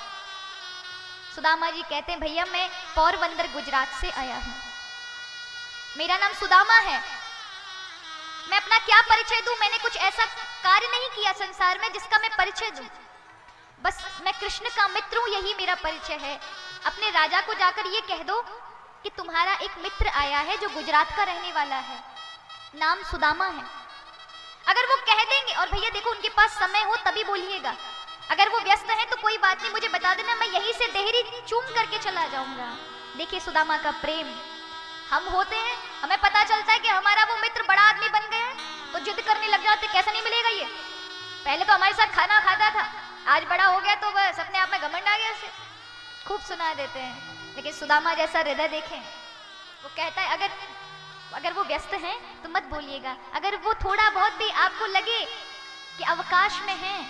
सुदामा जी कहते हैं भैया मैं पोरबंदर गुजरात से आया हूं, मेरा नाम सुदामा है, मैं अपना क्या परिचय दूं? मैंने कुछ ऐसा कार्य नहीं किया संसार में जिसका मैं परिचय दूं, बस मैं कृष्ण का मित्र हूं, यही मेरा परिचय है। अपने राजा को जाकर ये कह दो कि तुम्हारा एक मित्र आया है जो गुजरात का रहने वाला है, नाम सुदामा है। अगर वो कह देंगे, और भैया देखो उनके पास समय हो तभी बोलिएगा, अगर वो व्यस्त है तो कोई बात नहीं, मुझे बता देना, मैं यहीं से देहरी चूम करके चला जाऊंगा। देखिए सुदामा का प्रेम। हम होते हैं, हमें पता चलता है कि हमारा वो मित्र बड़ा आदमी बन गया है तो जिद करने लग जाते, कैसा नहीं मिलेगा ये, पहले तो हमारे साथ खाना खाता था, आज बड़ा हो गया तो बस अपने आप में घमंड आ गया, उसे खूब सुना देते हैं। लेकिन सुदामा जैसा हृदय देखें, वो कहता है अगर वो व्यस्त हैं तो मत बोलिएगा, अगर वो थोड़ा बहुत भी आपको लगे कि अवकाश में हैं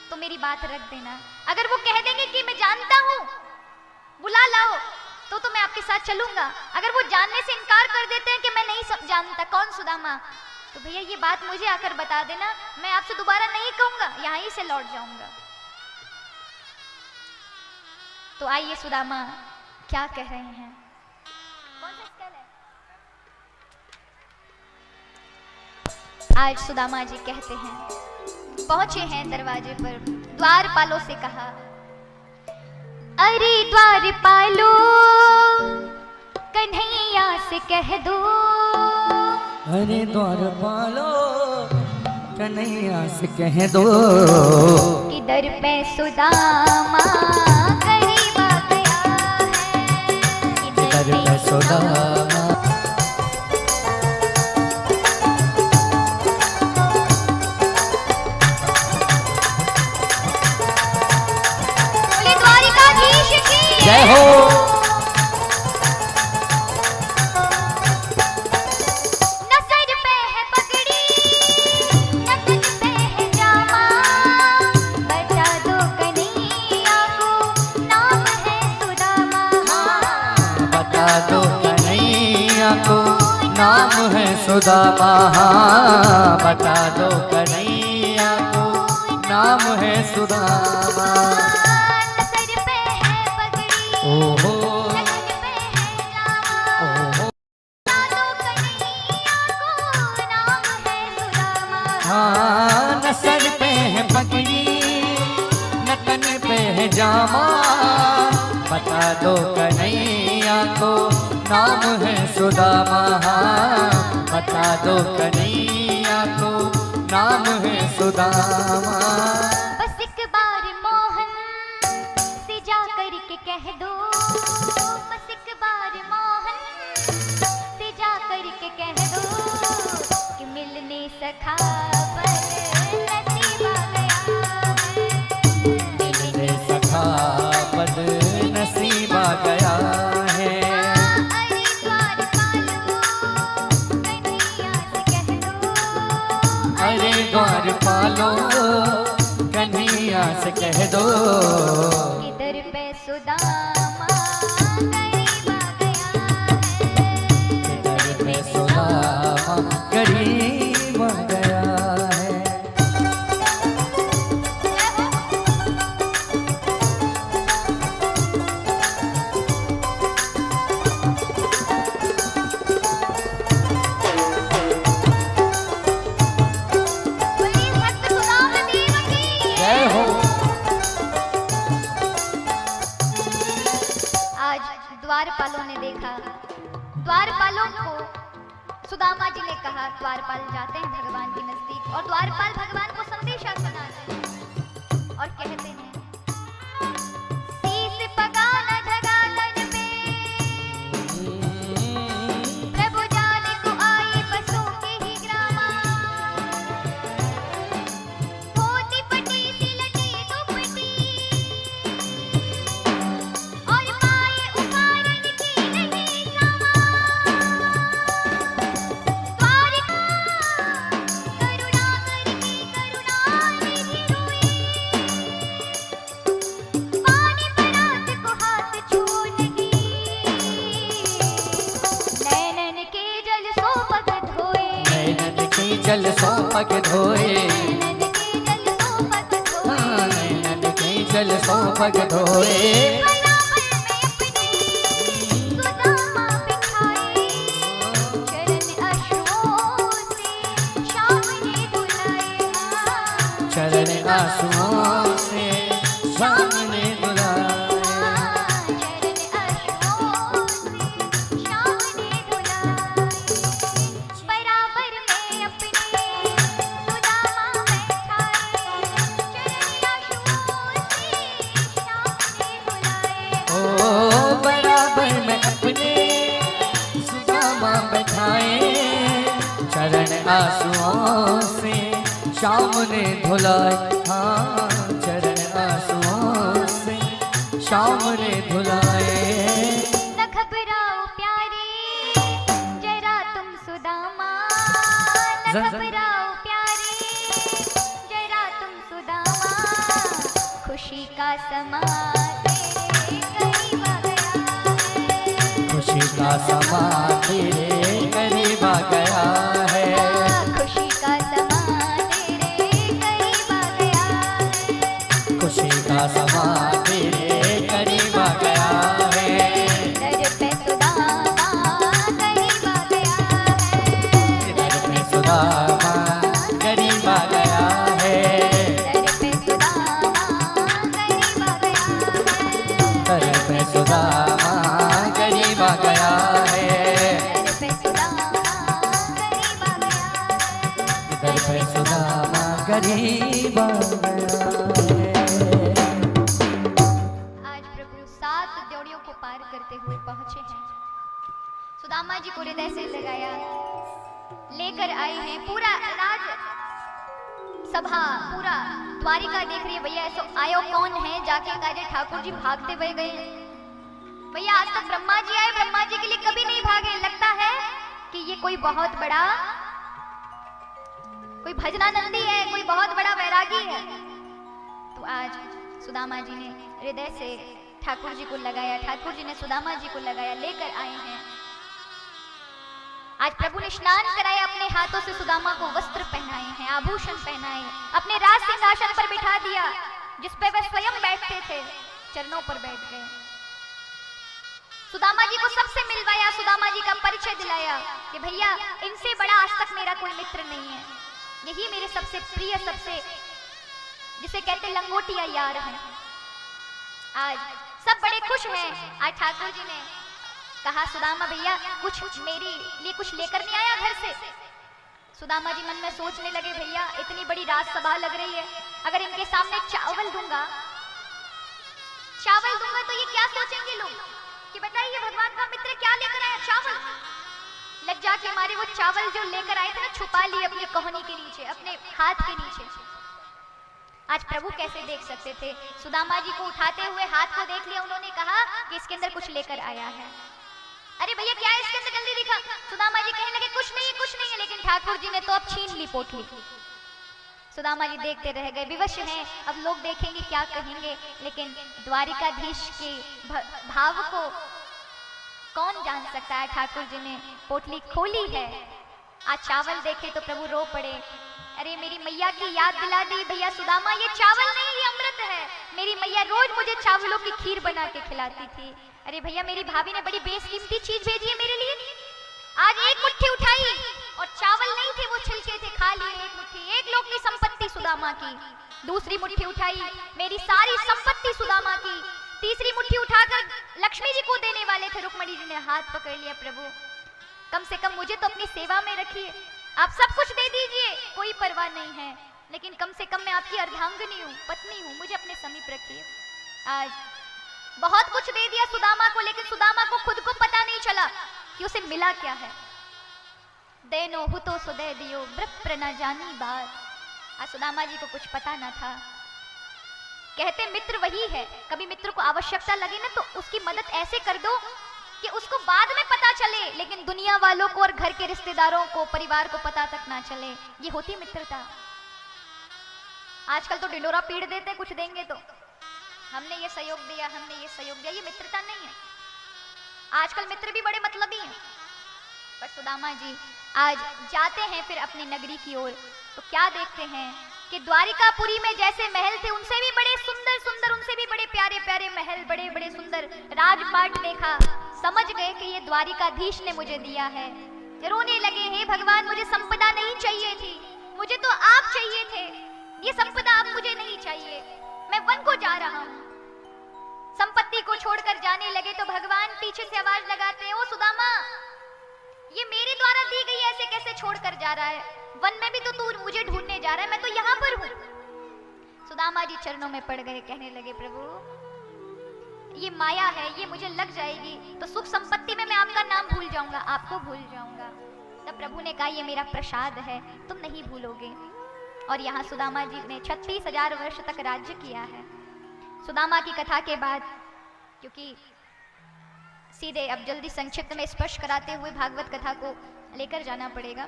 तो मेरी बात रख देना। अगर वो कह देंगे कि मैं जानता हूं बुला लाओ तो मैं आपके साथ चलूंगा। अगर वो जानने से इनकार कर देते हैं कि मैं नहीं जानता कौन सुदामा, तो भैया ये बात मुझे आकर बता देना, मैं आपसे दोबारा नहीं कहूंगा, यहां ही से लौट जाऊंगा। तो आइए सुदामा क्या कह रहे हैं। कौन सा स्केल है? आज सुदामा जी कहते हैं, पहुंचे हैं दरवाजे पर, द्वारपालों से कहा, अरे द्वारपालो कन्हैया से कह दो, अरे द्वारपालो कन्हैया से कह दो, कि दर पे सुदामा गरीब आ गया है, कि दर पे सुदामा। बोले द्वारिकाधीश की जय हो। न सर पे है पगड़ी, न तन पे है जामा, बता दो कन्हैया को नाम है सुदामा, बता दो कन्हैया को नाम है सुदामा, बता दो कन्हैया को नाम है सुदामा। न सर पे है पगड़ी, ओहो न तन पे है जामा, ओहो, बता दो कन्हैया को नाम है सुदामा, हाँ न सर पे है पगड़ी न तन पे है जामा, बता दो कन्हैया को नाम है सुदामा, बता दो कन्हैया को नाम है सुदामा। बस एक बार मोहन से जा करके कह दो, बस एक बार मोहन से जा करके कह दो, कि मिलने सखा पर नसीब आ गया है, मिलने सखा बद नसीब आ गया है। अरे द्वारपालो कन्हैया से कह दो, अरे द्वारपालो कन्हैया से कह दो, कि दर पे सुदामा गरीब आ गया है, दर पे सुदामा गरीब आ गया है। बोलिए भक्त सुदामा देव की जय हो। आज द्वारपालों ने देखा, द्वारपालों को सुदामा जी ने कहा, द्वारपाल जाते हैं भगवान के नजदीक और द्वारपाल भगवान को संदेशा सुनाते हैं और कहते हैं, शीस पगाना जगा तन पे, प्रभु जाने को आई बसों के ही ग्रामा, धोती पटी सिलटी दुपट्टी, और पाए उखाड़न की नहीं सामा, द्वारिका करुणा करके करुणा निधि हुई, पानी परात को हाथ छू नहीं, नैनन के जल सो पग धोए, नैनन के जल सो पग धोए, नैनन के जल सो पग धोए, हाँ, नैनन के जल सो पग धोए, बराबर में अपने सुदामा बिठाए, चरण अश्रुओं से शाम ने धुलाए, चरण आंसुओं से शाम ने बुलाए, चरण अश्रुओं से शाम ने धुलाए, बराबर में अपने सुदामा बैठाए, चरण अश्रुओं से शाम ने धुलाए, ओ बराबर में अपने सुदामा बैठाए, चरण आंसुओं से शाम ने धुलाए, हाँ चरण आंसुओं से शाम ने धुलाए। न घबराओ प्यारे जरा तुम सुदामा, न घबराओ प्यारे जरा तुम सुदामा, खुशी का समा तेरे करीब आ गया है, खुशी का समा तेरे करीब आ गया है, खुशी का समा तेरे करीब आ गया है, खुशी का समा तेरे करीब आ गया है, दर पे सुदामा करीब आ गया है, दर पे सुदामा को पार करते हुए पहुंचे हैं। सुदामा जी को हृदय से लगाया, लेकर आए हैं। पूरा राज सभा, पूरा द्वारिका देख रही है, भैया ऐसा आयो कौन है। जाके कहा ठाकुर जी भागते हुए गए। भैया आज तक ब्रह्मा जी आए, ब्रह्मा जी के लिए कभी नहीं भागे। लगता है कि ये कोई बहुत बड़ा, कोई भजनानंदी है, कोई बहुत बड़ा वैरागी है। तो आज सुदामा जी ने हृदय से ठाकुर जी को लगाया, ठाकुर जी ने सुदामा जी को लगाया, लेकर आए हैं। आज प्रभु ने स्नान कराया, अपने हाथों से सुदामा को वस्त्र पहनाए हैं, आभूषण पहनाए, अपने राज सिंहासन पर बिठा दिया, जिस पे वे स्वयं बैठते थे, चरणों पर बैठ गए। सुदामा जी को सबसे मिलवाया, सुदामा जी का परिचय दिलाया कि भैया इनसे बड़ा आज तक मेरा कोई मित्र नहीं है, यही मेरे सबसे प्रिय, सबसे जिसे कहते लंगोटिया यार हैं। आज सब बड़े खुश हैं। आज ठाकुर जी ने कहा सुदामा भैया कुछ मेरे लिए कुछ लेकर नहीं आया घर से। सुदामा जी मन में सोचने लगे भैया इतनी बड़ी राजसभा लग रही है, अगर इनके सामने चावल दूंगा तो ये क्या सोचेंगे लोग कि बताइए भगवान का मित्र क्या लेकर आया, चावल। लज्जा के मारे वो चावल जो लेकर आए थे ना छुपा लिए अपने कोहनी के नीचे, अपने हाथ के नीचे। आज प्रभु कैसे देख सकते थे। सुदामा जी को उठाते हुए हाथ को देख लिया, उन्होंने कहा कि इसके अंदर कुछ लेकर आया है। अरे भैया क्या है इसके अंदर, जल्दी दिखा। सुदामा जी कहने लगे कुछ नहीं है, लेकिन ठाकुर जी ने तो अब छीन ली पोटली। सुदामा जी देखते रह गए, विवश हैं, अब लोग देखेंगे क्या कहेंगे, लेकिन द्वारिकाधीश के भाव को कौन जान सकता है। ठाकुर जी ने पोटली खोली है, आज चावल देखे तो प्रभु रो पड़े। अरे मेरी मैया की याद दिला दी भैया सुदामा, ये चावल नहीं ये अमृत है। मेरी मैया रोज मुझे चावलों की खीर बना के खिलाती थी। अरे भैया मेरी भाभी ने बड़ी बेशकीमती चीज भेजी है मेरे लिए। आज एक मुट्ठी उठाई और चावल नहीं थे, वो छिलके थे, खा लिए एक मुट्ठी। एक लोग की संपत्ति सुदामा की। दूसरी मुट्ठी उठाई, मेरी सारी संपत्ति सुदामा की। तीसरी मुट्ठी उठाकर लक्ष्मी जी को देने वाले थे, रुक्मणी जी ने हाथ पकड़ लिया, प्रभु कम से कम मुझे तो अपनी सेवा में रखिए, आप सब कुछ दे दीजिए, कोई परवाह नहीं है, लेकिन कम से कम मैं आपकी अर्धांगिनी हूँ, पत्नी हूँ, मुझे अपने समीप रखिए। आज बहुत कुछ दे दिया सुदामा को, लेकिन सुदामा को खुद को पता नहीं चला कि उसे मिला क्या है। देनो हुतो सो दे दियो, विप्र न जानी बात। आज सुदामा जी को कुछ पता न था। कहते मित्र वही है, कभी मित्र को आवश्यकता लगे ना तो उसकी मदद ऐसे कर दो कि उसको बाद में पता चले, लेकिन दुनिया वालों को और घर के रिश्तेदारों को, परिवार को पता तक ना चले। ये होती मित्रता। आजकल तो ढिंडोरा पीट देते कुछ देंगे तो, हमने ये सहयोग दिया, हमने ये सहयोग दिया, ये मित्रता नहीं है। आजकल मित्र भी बड़े मतलबी हैं। पर सुदामा जी आज जाते हैं फिर अपनी नगरी की ओर, तो क्या देखते हैं कि द्वारिकापुरी में जैसे महल थे, उनसे भी बड़े सुंदर सुंदर, उनसे भी बड़े प्यारे प्यारे महल, बड़े बड़े सुंदर राजपाट देखा। समझ गए कि ये द्वारिकाधीश ने मुझे दिया है। रोने लगे, हे भगवान मुझे संपदा नहीं चाहिए थी, मुझे तो आप चाहिए थे, ये संपदा अब मुझे नहीं चाहिए, मैं वन को जा रहा हूँ। संपत्ति को छोड़कर जाने लगे तो भगवान पीछे से आवाज लगाते हैं, ओ सुदामा ये मेरे द्वारा दी गई ऐसे कैसे छोड़कर जा रहा है, वन में भी तो तू मुझे ढूंढने जा रहा है, मैं तो यहाँ पर हूँ। सुदामा जी चरणों में पड़ गए, कहने लगे प्रभु ये माया है, ये मुझे लग जाएगी तो सुख संपत्ति में मैं आपका नाम भूल जाऊंगा, आपको भूल जाऊंगा। तब प्रभु ने कहा ये मेरा प्रसाद है, तुम नहीं भूलोगे। और यहाँ सुदामा जी ने 36,000 वर्ष तक राज्य किया है। सुदामा की कथा के बाद, क्योंकि सीधे अब जल्दी संक्षिप्त में स्पर्श कराते हुए भागवत कथा को लेकर जाना पड़ेगा।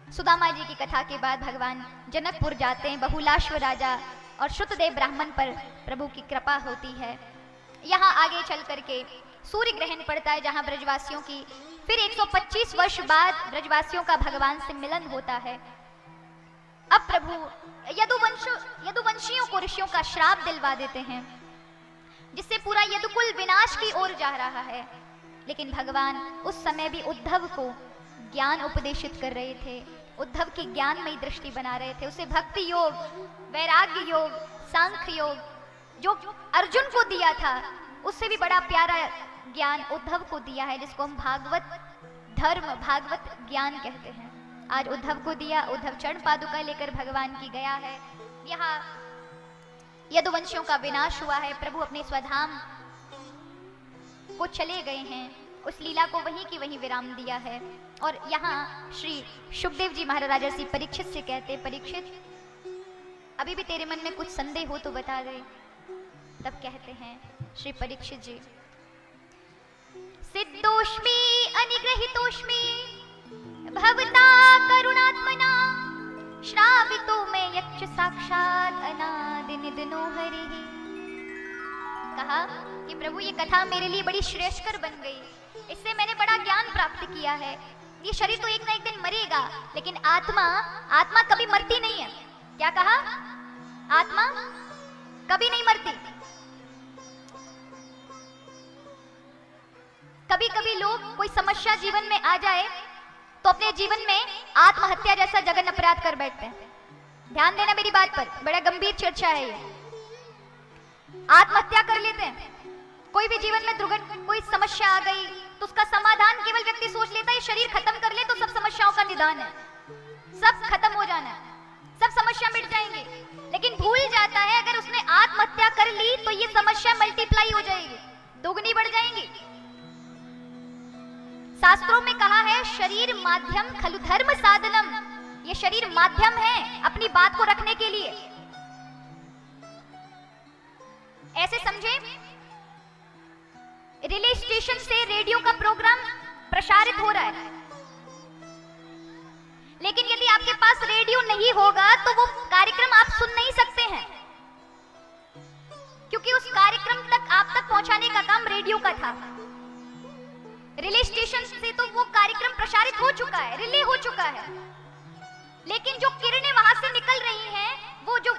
सुदामा जी की कथा के बाद भगवान जनकपुर जाते हैं। बहुलाश्व राजा और श्रुतदेव ब्राह्मण पर प्रभु की कृपा होती है। यहाँ आगे चल करके सूर्य ग्रहण पड़ता है, जहाँ ब्रजवासियों की फिर 125 वर्ष बाद ब्रजवासियों का भगवान से मिलन होता है। अब प्रभु यदुवंशियों को ऋषियों का श्राप दिलवा देते हैं, जिससे पूरा यदुकुल विनाश की ओर जा रहा है। लेकिन भगवान उस समय भी उद्धव को ज्ञान उपदेशित कर रहे थे, उद्धव की ज्ञानमयी दृष्टि बना रहे थे। उसे भक्ति योग, वैराग्य योग, सांख्य योग जो अर्जुन को दिया था, उससे भी बड़ा प्यारा ज्ञान उद्धव को दिया है, जिसको हम भागवत धर्म, भागवत ज्ञान कहते हैं। आज उद्धव को दिया। उद्धव चरण पादुका लेकर भगवान की गया है। यहाँ यदुवंशियों का विनाश हुआ है, प्रभु अपने स्वधाम को चले गए हैं, उस लीला को वहीं की वहीं विराम दिया है। और यहाँ श्री शुकदेव जी महाराज राजा श्री परीक्षित से कहते, परीक्षित अभी भी तेरे मन में कुछ संदेह हो तो बता दे। तब कहते हैं श्री परीक्षित जी, सिद्धोष्मी अनिग्रहितोष्मी भवता करुणात्मना श्रावितो में यक्ष साक्षात अनादि निधनो हरिः। कहा कि प्रभु ये कथा मेरे लिए बड़ी श्रेष्ठकर बन गई, इससे मैंने बड़ा ज्ञान प्राप्त किया है। ये शरीर तो एक ना एक दिन मरेगा, लेकिन आत्मा कभी मरती नहीं है। क्या कहा? आत्मा कभी नहीं मरती। कभी कभी लोग कोई समस्या जीवन में आ जाए तो अपने जीवन में आत्महत्या जैसा जघन्य अपराध कर बैठते हैं। ध्यान देना मेरी बात पर, बड़ा गंभीर चर्चा है ये। आत्महत्या कर लेते हैं। कोई भी जीवन में दुर्घटना, कोई समस्या आ गई तो उसका समाधान केवल व्यक्ति सोच लेता है शरीर खत्म कर ले तो सब समस्याओं का निदान है, सब खत्म हो जाना है, सब समस्या मिट जाएंगे। लेकिन भूल जाता है अगर उसने आत्महत्या कर ली तो ये समस्या मल्टीप्लाई हो जाएगी, दोगुनी बढ़ जाएंगी। शास्त्रों में कहा है शरीर माध्यम खलु धर्म साधनम, ये शरीर माध्यम है अपनी बात को रखने के लिए। ऐसे समझे, रिले स्टेशन से रेडियो का प्रोग्राम प्रसारित हो रहा है, लेकिन यदि आपके पास रेडियो नहीं होगा तो वो कार्यक्रम आप सुन नहीं सकते हैं, क्योंकि उस कार्यक्रम तक आप तक पहुंचाने का काम रेडियो का था। रिले स्टेशन से तो वो कार्यक्रम प्रसारित हो चुका है, रिले हो चुका है, लेकिन जो किरणें वहां से निकल रही हैं, वो जो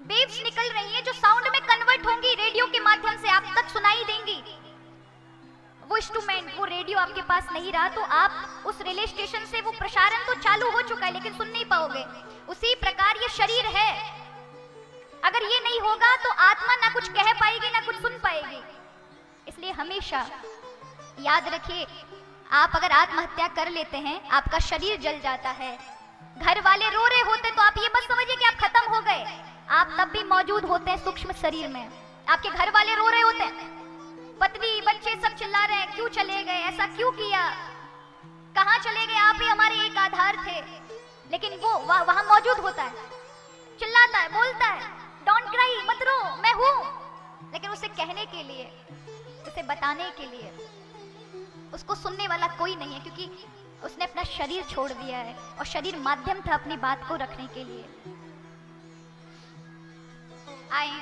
वेव्स निकल रही हैं, जो साउंड में कन्वर्ट होंगी रेडियो के माध्यम से आप तक सुनाई देंगी, वो इंस्ट्रूमेंट, वो रेडियो आपके पास नहीं रहा तो आप उस रिले स्टेशन से वो प्रसारण तो चालू हो चुका है लेकिन सुन नहीं पाओगे। उसी प्रकार ये शरीर है, अगर ये नहीं होगा तो आत्मा ना कुछ कह पाएगी ना कुछ सुन पाएगी। इसलिए हमेशा याद रखिए, आप अगर आत्महत्या कर लेते हैं आपका शरीर जल जाता है, घर वाले रो रहे होते तो आप ये मत समझिए कि आप खत्म हो गए, आप तब भी मौजूद होते हैं सूक्ष्म शरीर में। आपके घर वाले रो रहे होते हैं, पत्नी बच्चे सब चिल्ला रहे हैं, क्यों चले गए, ऐसा क्यों किया, कहां चले गए, आप ही हमारे एक आधार थे, लेकिन वो वहां मौजूद होता है, चिल्लाता है, बोलता है, डोंट क्राई, मत रो, मैं हूं। लेकिन उसे कहने के लिए, उसे बताने के लिए उसको सुनने वाला कोई नहीं है, क्योंकि उसने अपना शरीर छोड़ दिया है और शरीर माध्यम था अपनी बात को रखने के लिए। आए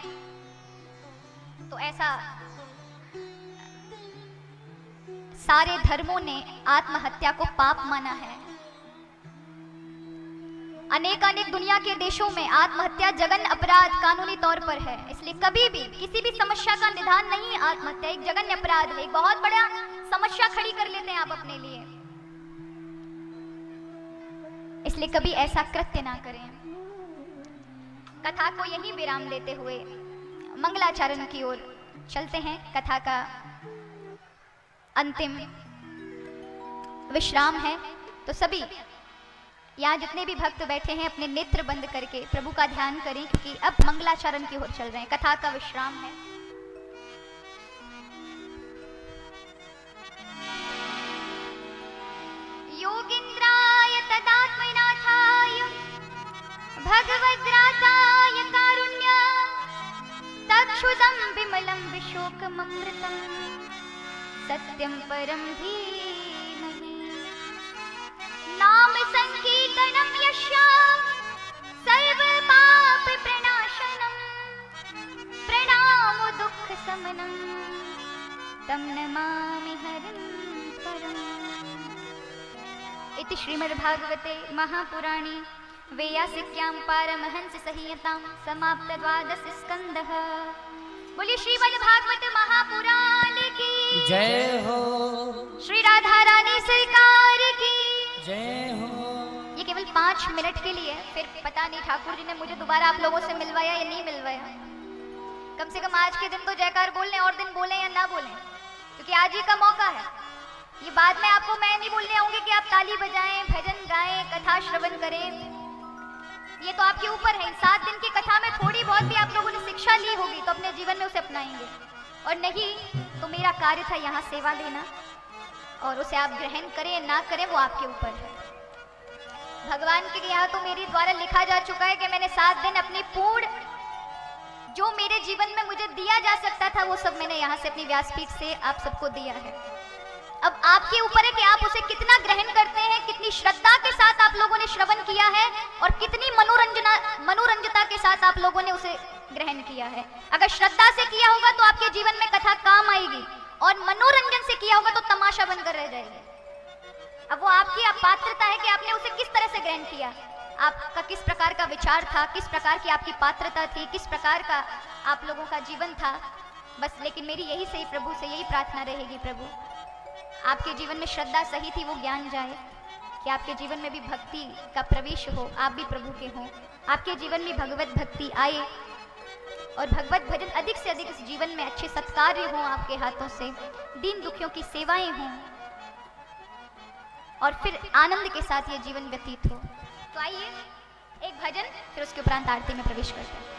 तो ऐसा सारे धर्मों ने आत्महत्या को पाप माना है। अनेक दुनिया के देशों में आत्महत्या जघन्य अपराध कानूनी तौर पर है। इसलिए कभी भी किसी भी समस्या का निदान नहीं है। आत्महत्या एक जघन्य अपराध है, एक बहुत बड़ा समस्या खड़ी कर लेते हैं आप अपने लिए। इसलिए कभी ऐसा कृत्य ना करें। कथा को यही विराम देते हुए मंगलाचरण की ओर चलते हैं। कथा का अंतिम विश्राम है, तो सभी यहाँ जितने भी भक्त बैठे हैं अपने नेत्र बंद करके प्रभु का ध्यान करें, क्योंकि अब मंगलाचरण की ओर चल रहे हैं। कथा का विश्राम है। योगींद्राय तदात्मनाथाय भगवद्राताय कारुण्य तक्षुदं विमलं विशोकममृतं सत्यं परं धीमहि। नाम संकीर्तनं यस्य सर्व पाप प्रणाशनं प्रणामो दुःख समनं तं नमामि हरिं परम्। इति श्रीमद्भागवते महापुराणे वेयासिक्यां पारमहंस संहितां समाप्त द्वादश स्कंदः। बोलिए श्रीमद्भागवत महापुराण की जय हो, श्री राधा रानी सरकार की जय हो। ये केवल 5 मिनट के लिए, फिर पता नहीं ठाकुर जी ने मुझे दोबारा आप लोगों से मिलवाया या नहीं मिलवाया। कम से कम आज के दिन तो जयकार बोल लें, और दिन बोले या ना बोलें, क्योंकि आज ही का मौका है। ये बाद में आपको मैं नहीं बोलने आऊंगी कि आप ताली बजाएं, भजन गाएं, कथा श्रवण करें, ये तो आपके ऊपर है। 7 दिन की कथा में थोड़ी बहुत भी आप लोगों ने शिक्षा ली होगी तो अपने जीवन में उसे अपनाएंगे, और नहीं तो मेरा कार्य था यहाँ सेवा देना, और उसे आप ग्रहण करें ना करें वो आपके ऊपर है। भगवान के यहाँ तो मेरे द्वारा लिखा जा चुका है कि मैंने 7 दिन अपनी पूर्ण जो मेरे जीवन में मुझे दिया जा सकता था वो सब मैंने यहाँ से अपनी व्यासपीठ से आप सबको दिया है। अब आपके ऊपर है कि आप उसे कितना ग्रहण करते हैं, कितनी श्रद्धा के साथ आप लोगों ने श्रवण किया है और कितनी मनोरंजता के साथ आप लोगों ने उसे ग्रहण किया है। अगर श्रद्धा से किया होगा तो आपके जीवन में कथा काम आएगी, और मनोरंजन से किया होगा तो तमाशा बनकर रह जाएगी। अब वो आपकी पात्रता है कि आपने उसे किस तरह से ग्रहण किया, आपका किस प्रकार का विचार था, किस प्रकार की आपकी पात्रता थी, किस प्रकार का आप लोगों का जीवन था। बस लेकिन मेरी यही सही प्रभु से यही प्रार्थना रहेगी, प्रभु आपके जीवन में श्रद्धा सही थी वो ज्ञान जाए, कि आपके जीवन में भी भक्ति का प्रवेश हो, आप भी प्रभु के हों, आपके जीवन में भगवत भक्ति आए और भगवत भजन अधिक से अधिक इस जीवन में अच्छे सत्कार्य हों आपके हाथों से, दीन दुखियों की सेवाएं हों, और फिर आनंद के साथ ये जीवन व्यतीत हो। तो आइए एक भजन, फिर उसके उपरांत आरती में प्रवेश करते हैं।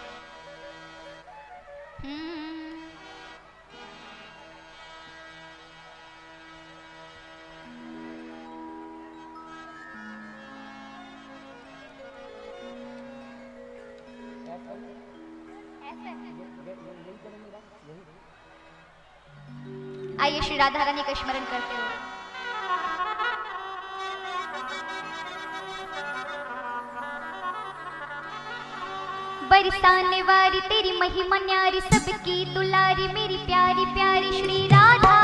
आइए श्री राधा रानी का स्मरण करते हुए बरसाने वाली तेरी महिमा न्यारी, सबकी दुलारी मेरी प्यारी प्यारी श्री राधा,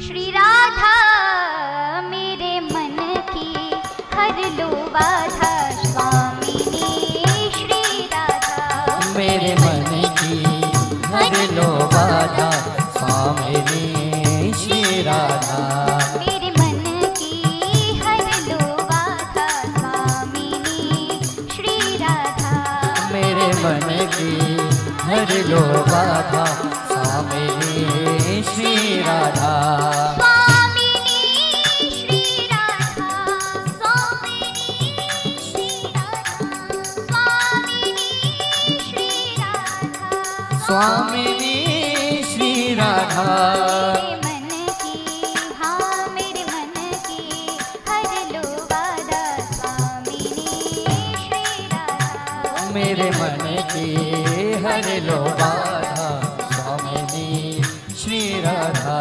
श्री राधा मेरे मन की हर लो बाधा, स्वामिनी श्री राधा मेरे मन की हर लो बाधा, स्वामिनी श्री राधा मेरे मन की हर लो बाधा, स्वामिनी श्री राधा मेरे मन की हर लो बाधा, स्वामिनी श्री राधा स्वामिनी श्री राधा, स्वामिनी श्री राधा, स्वामिनी श्री राधा, स्वामिनी श्री राधा मेरे मन की, हाँ मेरे मन की हर लो बाधा, स्वामिनी श्री राधा मेरे मन की हर लो बाधा, स्वामिनी श्री राधा।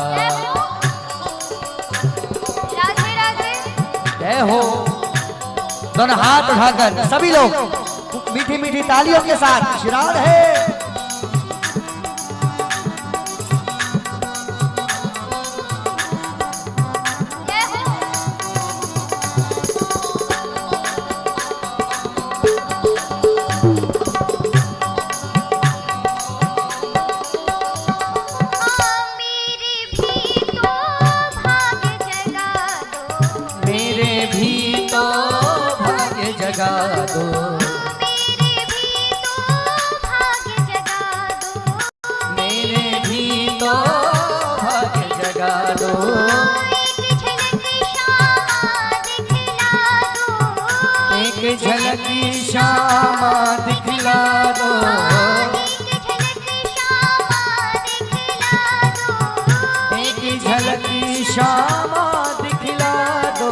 राधे राधे। जय हो। दोनों हाथ उठाकर सभी लोग मीठी मीठी तालियों के साथ श्रीराम है। जगा दो मेरे भी तो भाग्य जगा दो, मेरे भी तो भाग्य जगा दो, एक झलक श्यामा दिखला दो, एक झलक श्यामा दिखला दो,